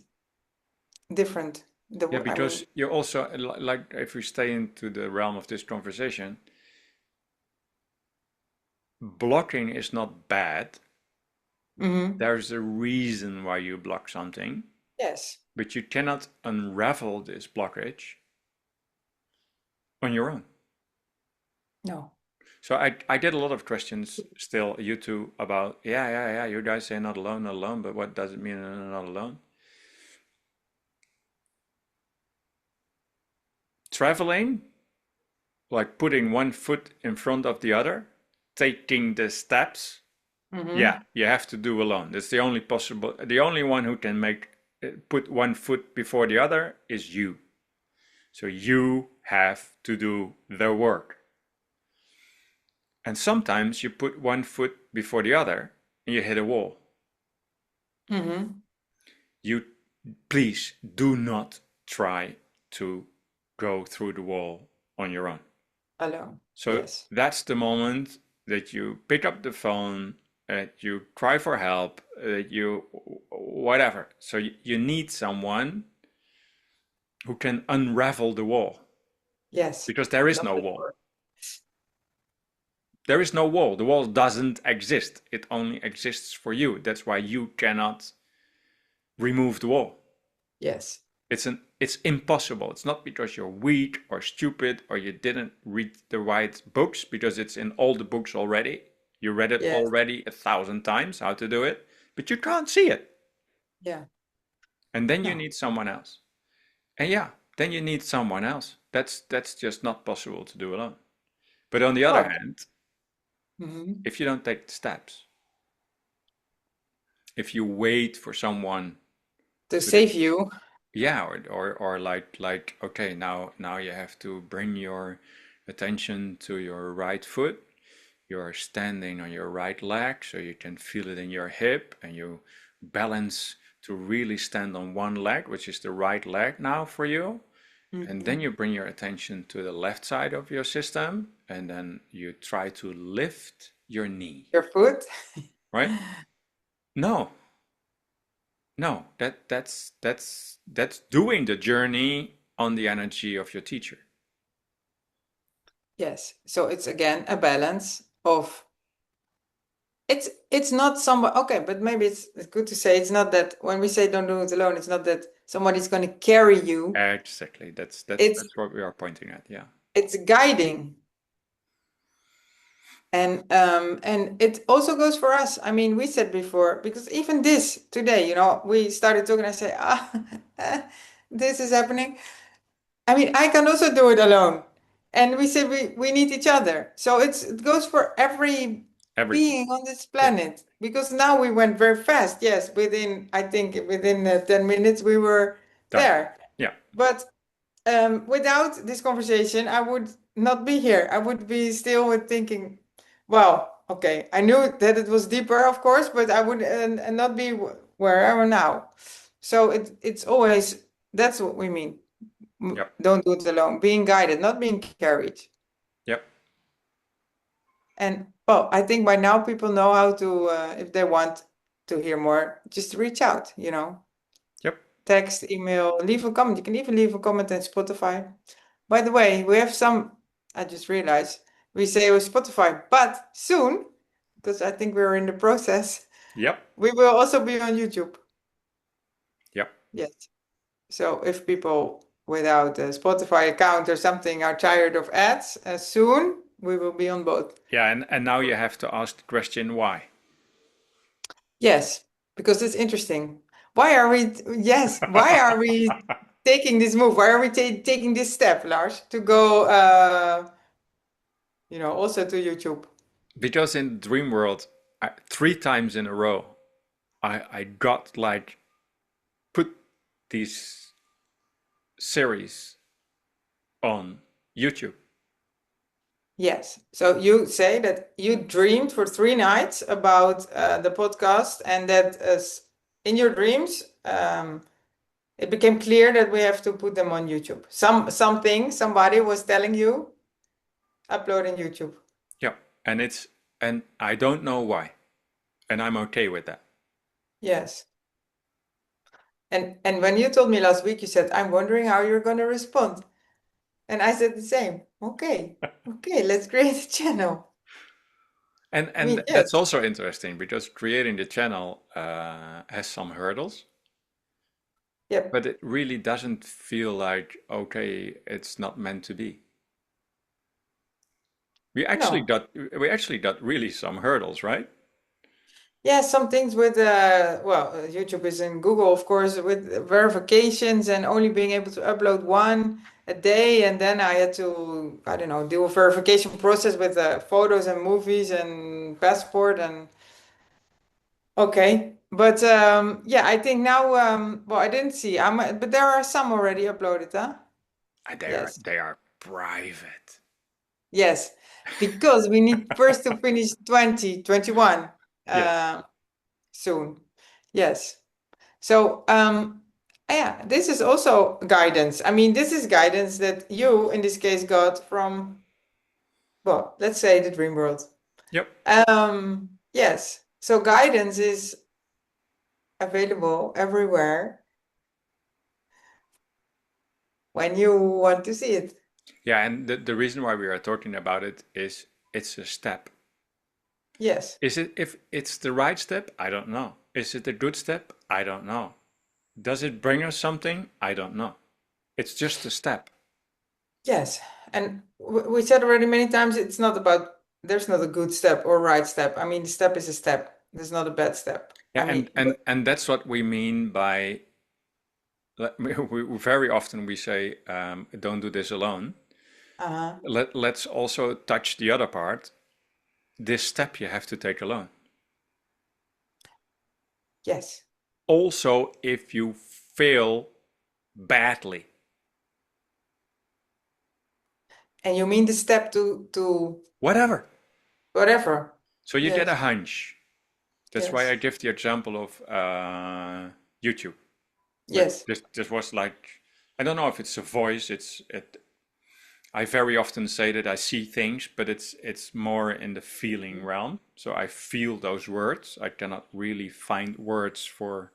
different. Yeah, I because mean, you also, like, if we stay into the realm of this conversation, blocking is not bad. mhm. There's a reason why you block something, Yes, but you cannot unravel this blockage on your own. no. So I get a lot of questions still, you two, about, yeah, you guys say not alone, but what does it mean not alone? Traveling, like putting one foot in front of the other, taking the steps, yeah, Hmm. you have to do alone. That's the only one who can put one foot before the other is you. So you have to do the work. And sometimes you put one foot before the other and you hit a wall. Hmm. You please do not try to go through the wall on your own. Alone. So Yes. that's the moment that you pick up the phone, that you cry for help, that you whatever. So you need someone who can unravel the wall, Yes. because there is Love no that wall. word. There is no wall. The wall doesn't exist. It only exists for you. That's why you cannot remove the wall. Yes. It's impossible. It's not because you're weak or stupid or you didn't read the right books, because it's in all the books already. You read it Yes. already 1,000 times how to do it, but you can't see it. Yeah. And then you No. need someone else. And yeah, then you need someone else. That's just not possible to do alone. But on the other Well, hand, mhm. if you don't take the steps, if you wait for someone To to, save you. yeah, or like okay, now you have to bring your attention to your right foot. You're standing on your right leg so you can feel it in your hip, and you balance to really stand on one leg, which is the right leg now for you. And then Mhm. you bring your attention to the left side of your system, and then you try to lift your knee, Your foot. right? No, no, that's doing the journey on the energy of your teacher. Yes. So it's again a balance of it's not somebody okay, but maybe it's good to say it's not that when we say don't do it alone, it's not that somebody's going to carry you. Exactly. That's that's It's that's what we are pointing at. Yeah. it's guiding. And it also goes for us. I mean, we said before, because even this today, we started talking, I say, this is happening. I mean, I can also do it alone. And we say we need each other. So it goes for every Everything. being on this Yeah. planet. Because now we went very fast. Yes, I think within 10 minutes we were Done. there. Yeah. But without this conversation, I would not be here. I would be still with thinking, well, okay, I knew that it was deeper, of course, but I would not be where I am now. So it's always, that's what we mean. Yep. Don't do it alone. Being guided, not being carried. Yep. And well, I think by now people know how to, if they want to hear more, just reach out. Yep. Text, email, leave a comment. You can even leave a comment in Spotify. By the way, we have some, I just realized we say with Spotify, but soon, because I think we're in the process, Yep. we will also be on YouTube. Yep. Yes. So if people without a Spotify account or something are tired of ads, soon we will be on both. Yeah. And now you have to ask the question why. Yes, because it's interesting. Why are we taking this move? Why are we taking this step, Lars, to go, also to YouTube? Because in Dream World, 3 times in a row, I got like put these series on YouTube. Yes. So you say that you dreamed for 3 nights about the podcast, and that in your dreams, it became clear that we have to put them on YouTube. Somebody was telling you, upload on YouTube. Yeah. And I don't know why. And I'm okay with that. Yes. And when you told me last week, you said, I'm wondering how you're going to respond. And I said the same. Okay. Okay, let's create a channel. And I mean, and yes. that's also interesting because creating the channel has some hurdles, Yep. but it really doesn't feel like okay, it's not meant to be. We actually No. got we actually got really some hurdles, right? Yeah, some things with YouTube is in Google, of course, with verifications and only being able to upload one a day, and then I had to, I don't know, do a verification process with photos and movies and passport and okay. But yeah, I think now, well, I didn't see, but there are some already uploaded, huh? And Yes, they are private. yes, because we need first to finish 2021 Yes. soon. Yes. So, yeah, this is also guidance. I mean, this is guidance that you, in this case, got from, well, let's say the dream world. Yep. Yes. So guidance is available everywhere when you want to see it. Yeah, and the reason why we are talking about it is it's a step. Yes. Is it if it's the right step? I don't know. Is it a good step? I don't know. Does it bring us something? I don't know. It's just a step. Yes. And we said already many times, it's not about, there's not a good step or right step. I mean, the step is a step. There's not a bad step. Yeah, I mean, and that's what we mean by very often we say, don't do this alone. uh-huh. Let's also touch the other part. This step you have to take alone. Yes. Also, if you fail badly, And you mean the step to whatever. whatever. So you get a Yes. hunch. That's why I Yes. give the example of YouTube. But Yes. this was like, I don't know if it's a voice. I very often say that I see things, but it's more in the feeling realm. So I feel those words. I cannot really find words for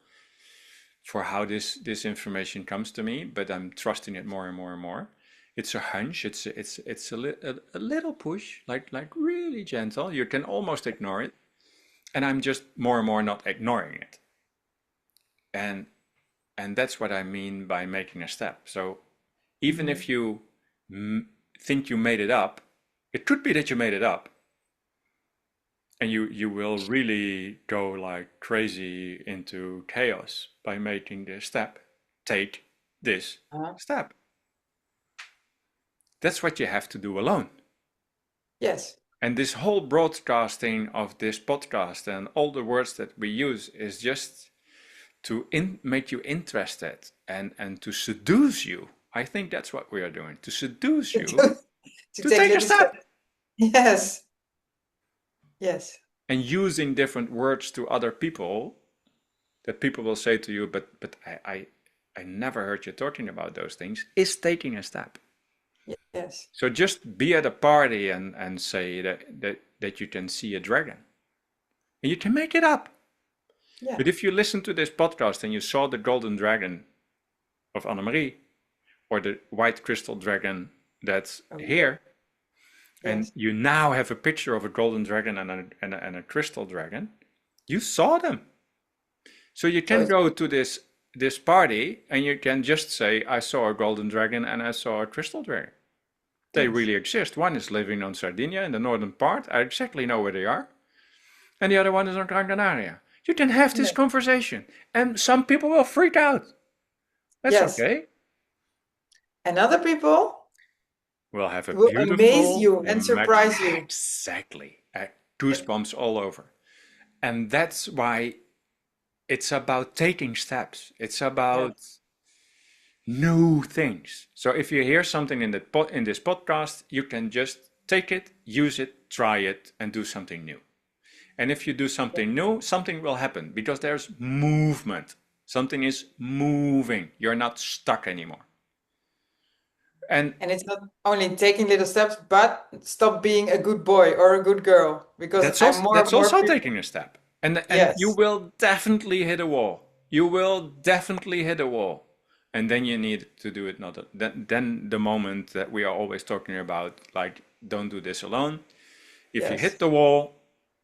how this information comes to me, but I'm trusting it more and more and more. It's a hunch. It's a little push, like really gentle. You can almost ignore it, and I'm just more and more not ignoring it. And and that's what I mean by making a step. So even Mhm. if you think you made it up, it could be that you made it up, and you will really go like crazy into chaos by making this step. Take this Uh-huh. step. That's what you have to do alone. Yes. And this whole broadcasting of this podcast and all the words that we use is just to make you interested and to seduce you. I think that's what we are doing, to seduce you To to take take a little steps. step. Yes. Yes. And using different words to other people that people will say to you, but I never heard you talking about those things, is taking a step. Yes. So just be at a party and say that you can see a dragon. And you can make it up. Yeah. But if you listen to this podcast and you saw the golden dragon of Annemarie or the white crystal dragon that's Over here, here. and Yes. you now have a picture of a golden dragon and a crystal dragon, you saw them. So you So can it's go to this party and you can just say, I saw a golden dragon and I saw a crystal dragon. They yes. really exist. One is living on Sardinia in the northern part. I exactly know where they are. And the other one is on Gran Canaria. You can have this Yes. conversation. And some people will freak out. That's Yes. okay. And other people We'll have a will amaze beautiful, you and surprise you. exactly, goosebumps all over. And that's why it's about taking steps. It's Yes. about new things. So if you hear something in this podcast, you can just take it, use it, try it, and do something new. And if you do something new, something will happen because there's movement. Something is moving. You're not stuck anymore. And And it's not only taking little steps, but stop being a good boy or a good girl because I'm more and that's more also people. taking a step. And you Yes. will definitely hit a wall. You will definitely hit a wall. And then you need to do it not then the moment that we are always talking about, like don't do this alone. If you Yes. hit the wall,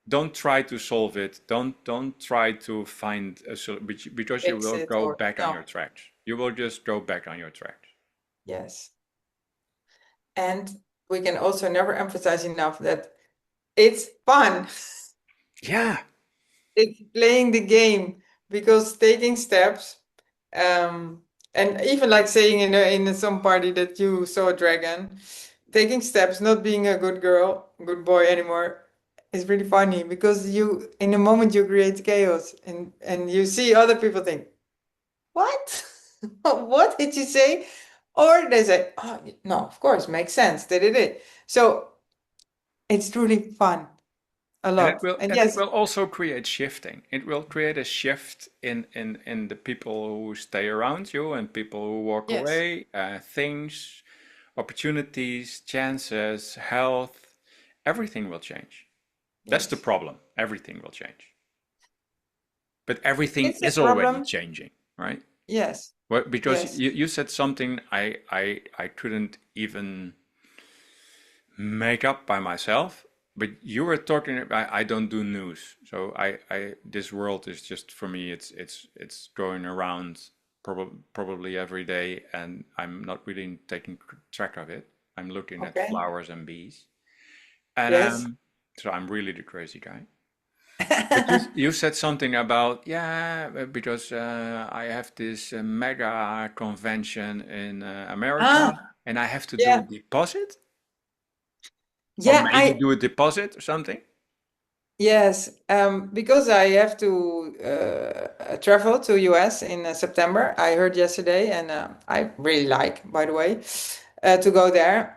don't try to solve it. Don't try to find a solution because you Fix will it go or back on no. your tracks. You will just go back on your tracks. Yes. And we can also never emphasize enough that it's fun. Yeah. It's playing the game because taking steps, um, and even like saying in some party that you saw a dragon, taking steps, not being a good girl, good boy anymore, is really funny because you, in a moment, you create chaos and you see other people think, what? What did you say? Or they say, oh, no, of course, makes sense. They did it. So it's truly fun a lot. And And it yes, will also create shifting. It will create a shift in the people who stay around you and people who walk yes, away, things, opportunities, chances, health, everything will change. That's the yes. problem. Everything will change. But everything It's a is already problem. changing, right? Yes, Well, because yes. you said something I couldn't even make up by myself. but you were talking about, I don't do news. So this world is just for me, it's going around probably every day, and I'm not really taking track of it. I'm looking at Okay. flowers and bees. And Yes. so I'm really the crazy guy. But you said something about, yeah, because I have this mega convention in America Ah, and I have to do a yeah. deposit or Yeah, maybe do a deposit or something. yes, because I have to travel to US in September. I heard yesterday, and I really like, by the way, to go there.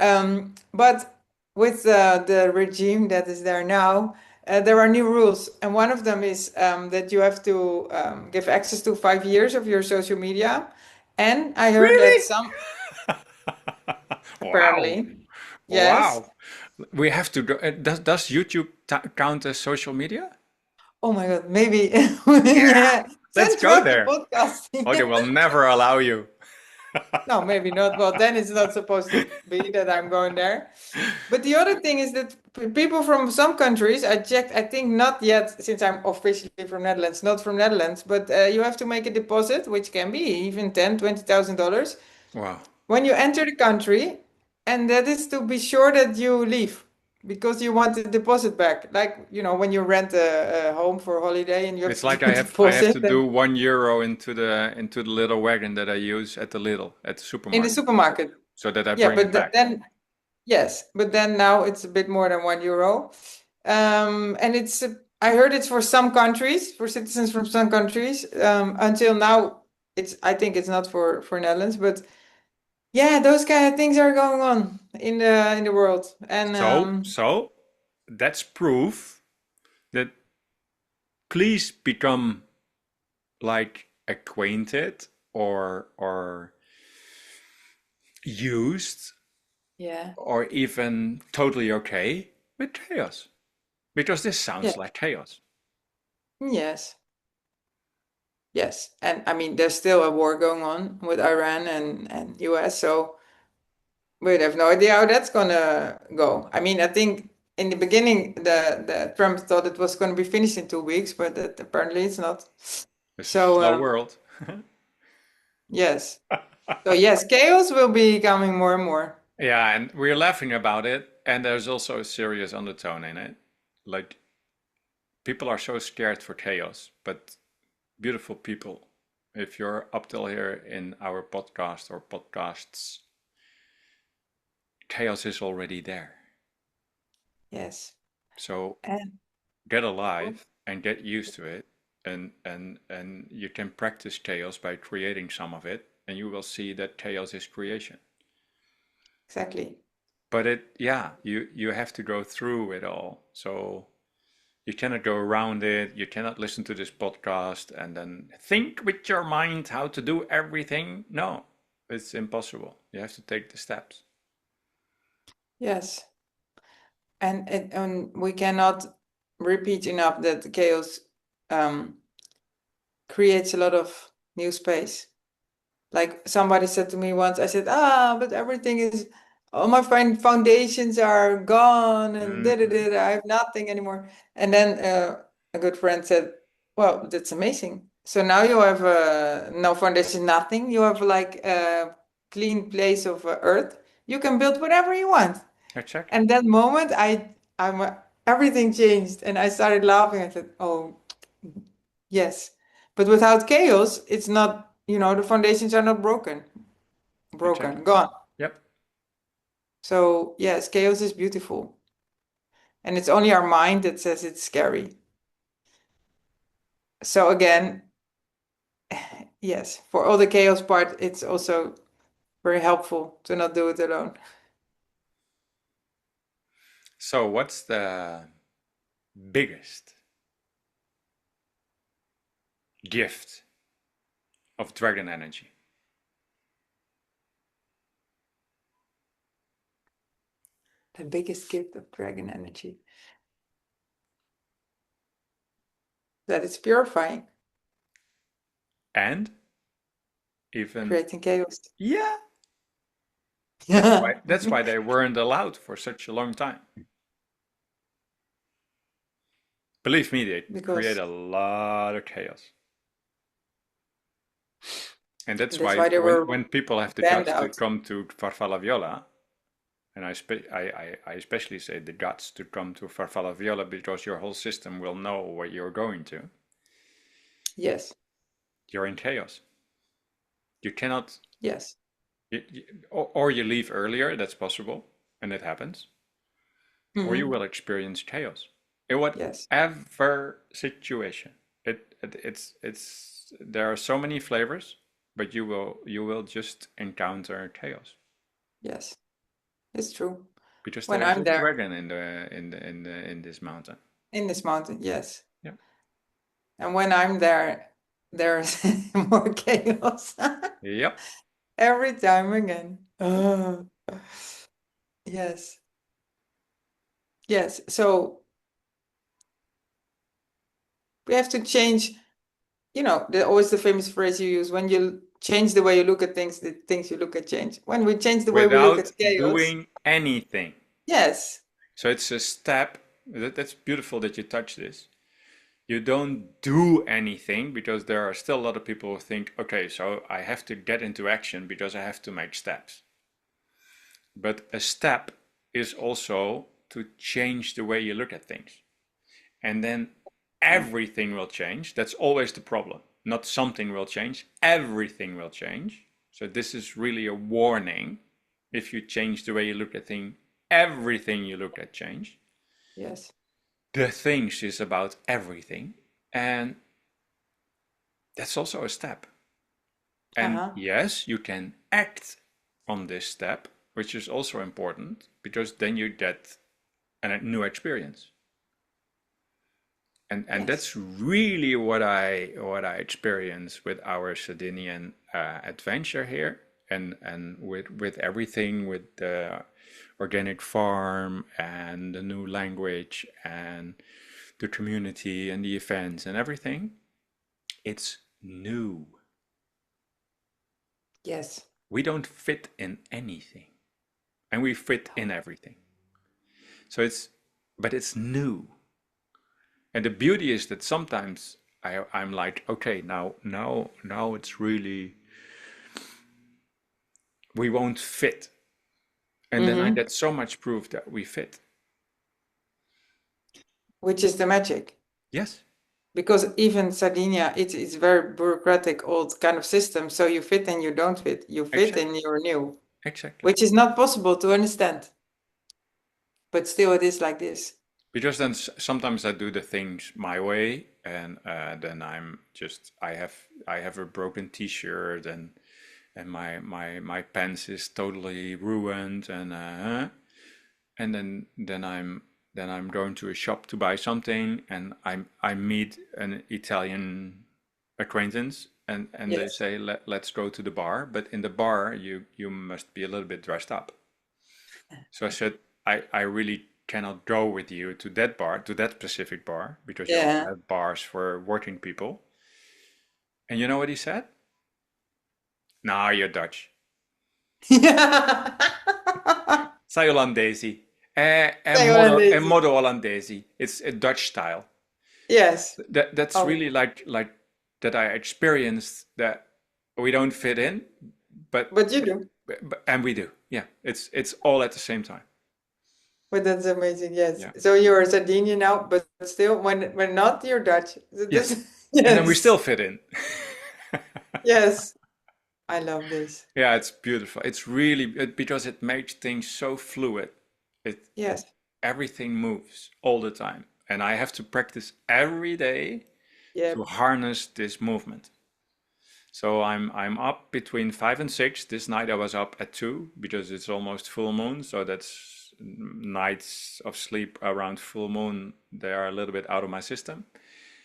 But with the regime that is there now, there are new rules, and one of them is that you have to give access to 5 years of your social media. And I heard that Really? some, Wow. apparently, yes. Wow. We have to go. Does YouTube count as social media? Oh my God, maybe, Yeah. yeah. Let's Since go Rocky there. Oh, they podcasting. will never allow you. No, maybe not. Well, then it's not supposed to be that I'm going there. But the other thing is that people from some countries, I checked, I think not yet, since I'm officially from Netherlands, not from Netherlands, but you have to make a deposit, which can be even 10, $20,000 Wow. when you enter the country, and that is to be sure that you leave because you want the deposit back. Like, when you rent a home for a holiday and you have It's to like do a I have deposit to do and €1 into the little wagon that I use at the Lidl at the in the supermarket, supermarket. so that I Yeah, bring but it back. then yes, but then now it's a bit more than €1. And I heard it's for some countries, for citizens from some countries. Until now, I think it's not for Netherlands, but yeah, those kind of things are going on in the world. And So that's proof that please become like acquainted or used yeah, or even totally okay with chaos because this yeah, sounds like chaos. yes, yes. And I mean, there's still a war going on with Iran and US, so we have no idea how that's gonna go. I mean, I think in the beginning, the Trump thought it was gonna be finished in 2 weeks, but apparently it's not. It's a So slow world. yes, so yes, chaos will be coming more and more. Yeah, and we're laughing about it, and there's also a serious undertone in it. Like people are so scared for chaos, but beautiful people, if you're up till here in our podcast or podcasts, chaos is already there. Yes, So and get alive and get used to it, and you can practice chaos by creating some of it, and you will see that chaos is creation. exactly. But you have to go through it all. So you cannot go around it. You cannot listen to this podcast and then think with your mind how to do everything. No, it's impossible. You have to take the steps. Yes, and we cannot repeat enough that the chaos um, creates a lot of new space. Like somebody said to me once, I said, but everything is, all my foundations are gone and Mhm. I have nothing anymore. And then a good friend said, well, that's amazing. So now you have no foundation, nothing. You have like a clean place of earth. You can build whatever you want. Exactly. And that moment, everything changed, and I started laughing. I said, oh, yes. But without chaos, it's not, the foundations are not Exactly. gone. Yep. So, yes, chaos is beautiful. And it's only our mind that says it's scary. So, again, yes, for all the chaos part, it's also very helpful to not do it alone. So what's the biggest gift of dragon energy? The biggest gift of dragon energy, that it's purifying, And even creating chaos. yeah, that's why they weren't allowed for such a long time. Believe me, they create because a lot of chaos. And that's that's why why they were when people have the banned guts to out. come to 𝗓𝗲 𝗧𝗵𝗲, and I especially say the guts to come to 𝗓𝗲 𝗧𝗵𝗲 because your whole system will know what you're going to. Yes, You're in chaos. You cannot, yes, or you leave earlier, that's possible, and it happens, or you hmm will experience chaos in yes, whatever situation. It's there are so many flavors, but you will just encounter chaos yes. It's true. because When there is I'm a there dragon in this mountain. in this mountain, yes. Yeah. And when I'm there, there's more chaos Yep. every time again. Yes, yes. So we have to change, always the famous phrase you use, when you change the way you look at things, the things you look at change. When we change the way we look Without at chaos, doing anything. yes, So it's a step. That's beautiful that you touch this. You don't do anything because there are still a lot of people who think, okay, so I have to get into action because I have to make steps. But a step is also to change the way you look at things. And then everything will change. That's always the problem. Not something will change, everything will change. So this is really a warning. If you change the way you look at things, everything you look at change. yes, The things is about everything. And that's also a step. And uh-huh, yes, you can act on this step, which is also important because then you get a new experience. And yes, that's really what I experience with our Sardinian adventure here, and with everything, with the organic farm and the new language and the community and the events and everything. It's new. yes, We don't fit in anything, and we fit in everything. So but it's new. And the beauty is that sometimes I'm like, okay, now it's really, we won't fit. And then I hmm get so much proof that we fit. which is the magic. Yes, Because even Sardinia, it's very bureaucratic old kind of system. So you fit and you don't fit. You fit and exactly, you're new, exactly. which is not possible to understand. But still, it is like this. Because then sometimes I do the things my way, and then I have a broken T-shirt, and my pants is totally ruined, and then I'm going to a shop to buy something, and I meet an Italian acquaintance, and they Yes. say let's go to the bar, but in the bar you must be a little bit dressed up. So I said I really cannot go with you to that bar, to that specific bar, because you also Yeah. have bars for working people. And you know what he said? Nah, you're Dutch. Yeah. Sei Hollandesi. È Thailandese. modo Hollandesi. It's a Dutch style. Yes. That's Oh, really like that I experienced that we don't fit in, but, but you do. and we do. Yeah, it's all at the same time. But that's amazing. Yes. Yeah. So you're a Sardinian now, but still, when not, you're Dutch. Yes. And then we Yes. still fit in. Yes. I love this. Yeah, it's beautiful. It's really because it makes things so fluid. It Yes. Everything moves all the time, and I have to practice every day Yeah. to harness this movement. So I'm up between 5 and 6. This night I was up at 2 because it's almost full moon. So that's nights of sleep around full moon. They are a little bit out of my system,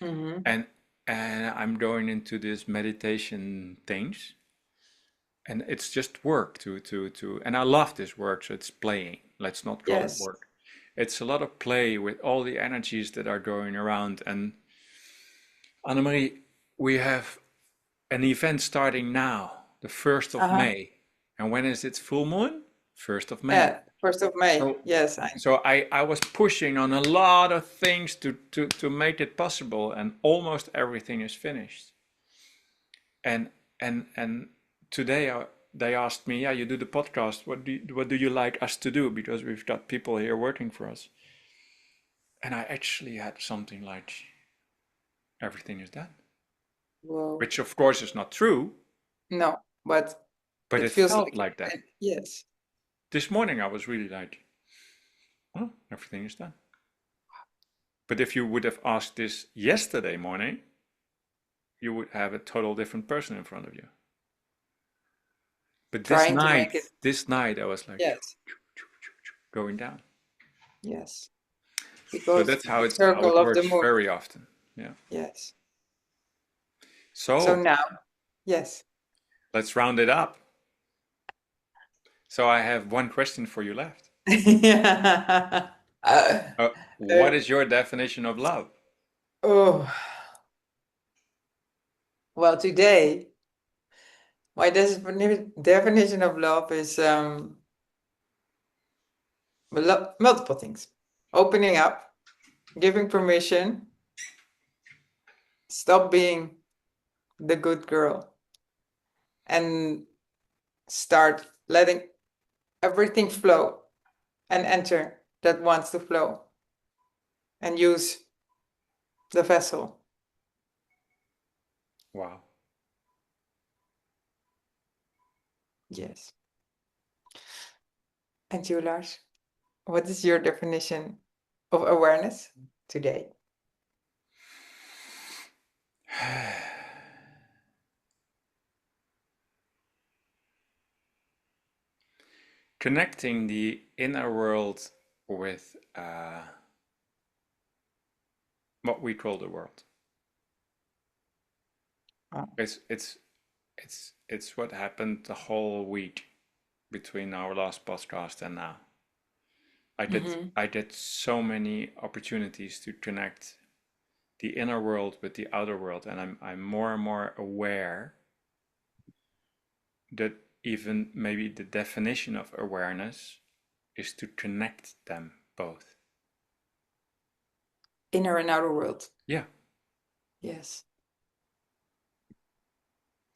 hmm and I'm going into this meditation things, and it's just work to. And I love this work. So it's playing. Let's not call it Yes. work. It's a lot of play with all the energies that are going around. And Annemarie, we have an event starting now, the 1st of Uh-huh. May. And when is it full moon? 1st of May. Yeah, 1st of May. So Yes, I was pushing on a lot of things to make it possible, and almost everything is finished. And and today they asked me, yeah, you do the podcast. What do you like us to do? Because we've got people here working for us. And I actually had something like, everything is done, well, which of course is not true, no, but but it it feels felt like like that. it. Yes. This morning I was really like, oh, everything is done. But if you would have asked this yesterday morning, you would have a total different person in front of you. But this Trying to make night, it. this night I was like Yes. going down. Yes. So Because that's the how circle it of the works moon. very often. Yeah. Yes. So So now, yes. let's round it up. So I have one question for you left. Yeah. What is your definition of love? Oh, well, today, my definition of love is multiple things. Opening up, giving permission, stop being the good girl, and start letting everything flow and enter that wants to flow and use the vessel. Wow. Yes. And you, Lars, what is your definition of awareness today? Connecting the inner world with what we call the world. Oh. It's what happened the whole week between our last podcast and now. I did so many opportunities to connect the inner world with the outer world, and I'm more and more aware that even maybe the definition of awareness is to connect them both. Inner and outer world. Yeah. Yes.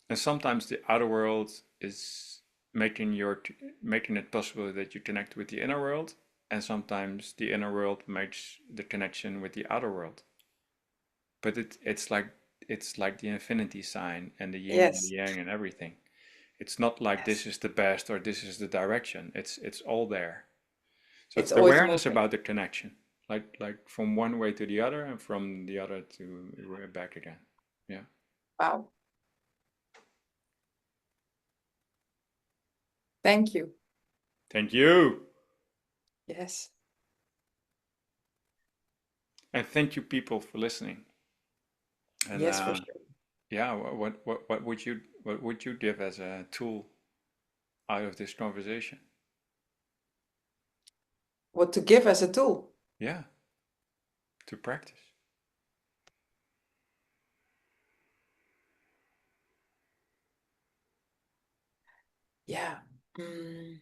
And sometimes the outer world is making it possible that you connect with the inner world, and sometimes the inner world makes the connection with the outer world. But it's like the infinity sign and the yin and the Yes. yang and everything. It's not like this Yes. is the best or this is the direction. It's all there. So It's it's always awareness moving. about the connection, like from one way to the other and from the other to back again. Yeah. Wow. Thank you. Thank you. Yes. And thank you people for listening. And Yes, for sure. yeah, what would you give as a tool out of this conversation? What to give as a tool? Yeah, to practice. Yeah. Mm,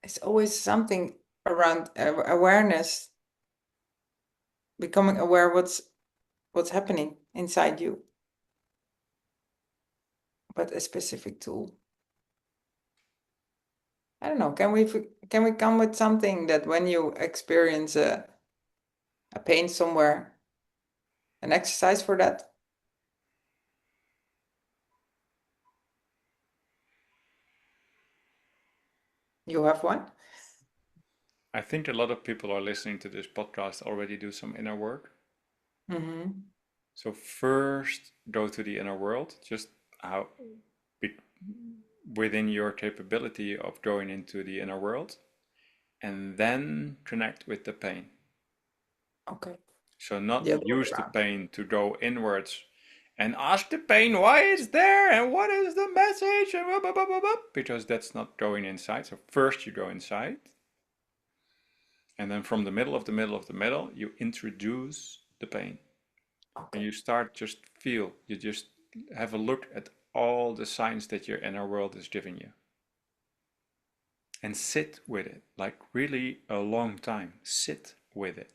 it's always something around awareness, becoming aware what's happening inside you. But a specific tool. I don't know. Can we come with something that when you experience a pain somewhere, an exercise for that? You have one? I think a lot of people are listening to this podcast already do some inner work. Mm-hmm. So first go to the inner world, just how be, within your capability of going into the inner world, and then connect with the pain. Okay. So not The other way use the around. pain to go inwards and ask the pain why it's there and what is the message and blah, blah, blah, blah, blah, because that's not going inside. So first you go inside, and then from the middle of the middle of the middle, you introduce the pain. And Okay. you start just feel, you just have a look at all the signs that your inner world is giving you. and sit with it, like really a long time. Sit with it.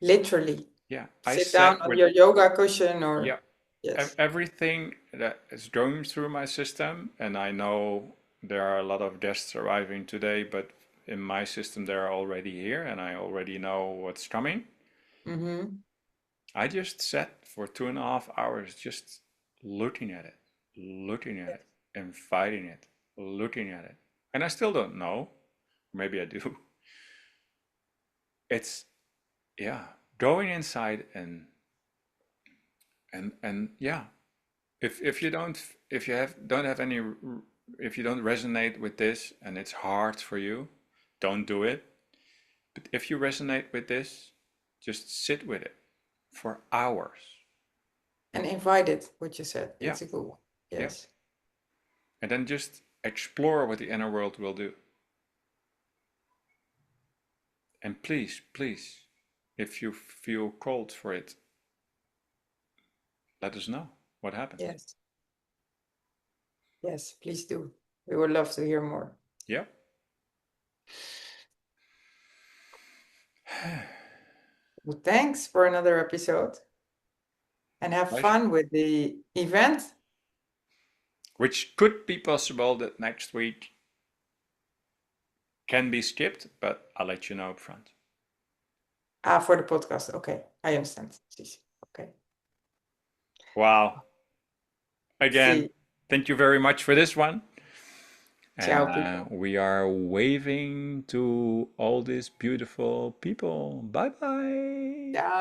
Literally. Yeah, I Sit down sat on with, your yoga cushion yeah, or yes. everything that is going through my system, and I know there are a lot of guests arriving today, but in my system they're already here, and I already know what's coming. Mm-hmm. I just sat for 2.5 hours just looking at it, inviting it, looking at it. And I still don't know. Maybe I do. It's, yeah, going inside and yeah. If you don't if you don't have any if you don't resonate with this and it's hard for you, don't do it. But if you resonate with this, just sit with it for hours. And invite it, what you said. Yeah, It's a good one. yeah. Yes. And then just explore what the inner world will do. And please, please, if you feel called for it, let us know what happens. Yes. Yes, please do. We would love to hear more. Yeah. Well, thanks for another episode and have Pleasure. fun with the event. Which could be possible that next week can be skipped, but I'll let you know up front. Ah, for the podcast. Okay, I understand. Okay. Wow. Again, See. thank you very much for this one. And Ciao, people. we are waving to all these beautiful people. Bye bye. Ciao.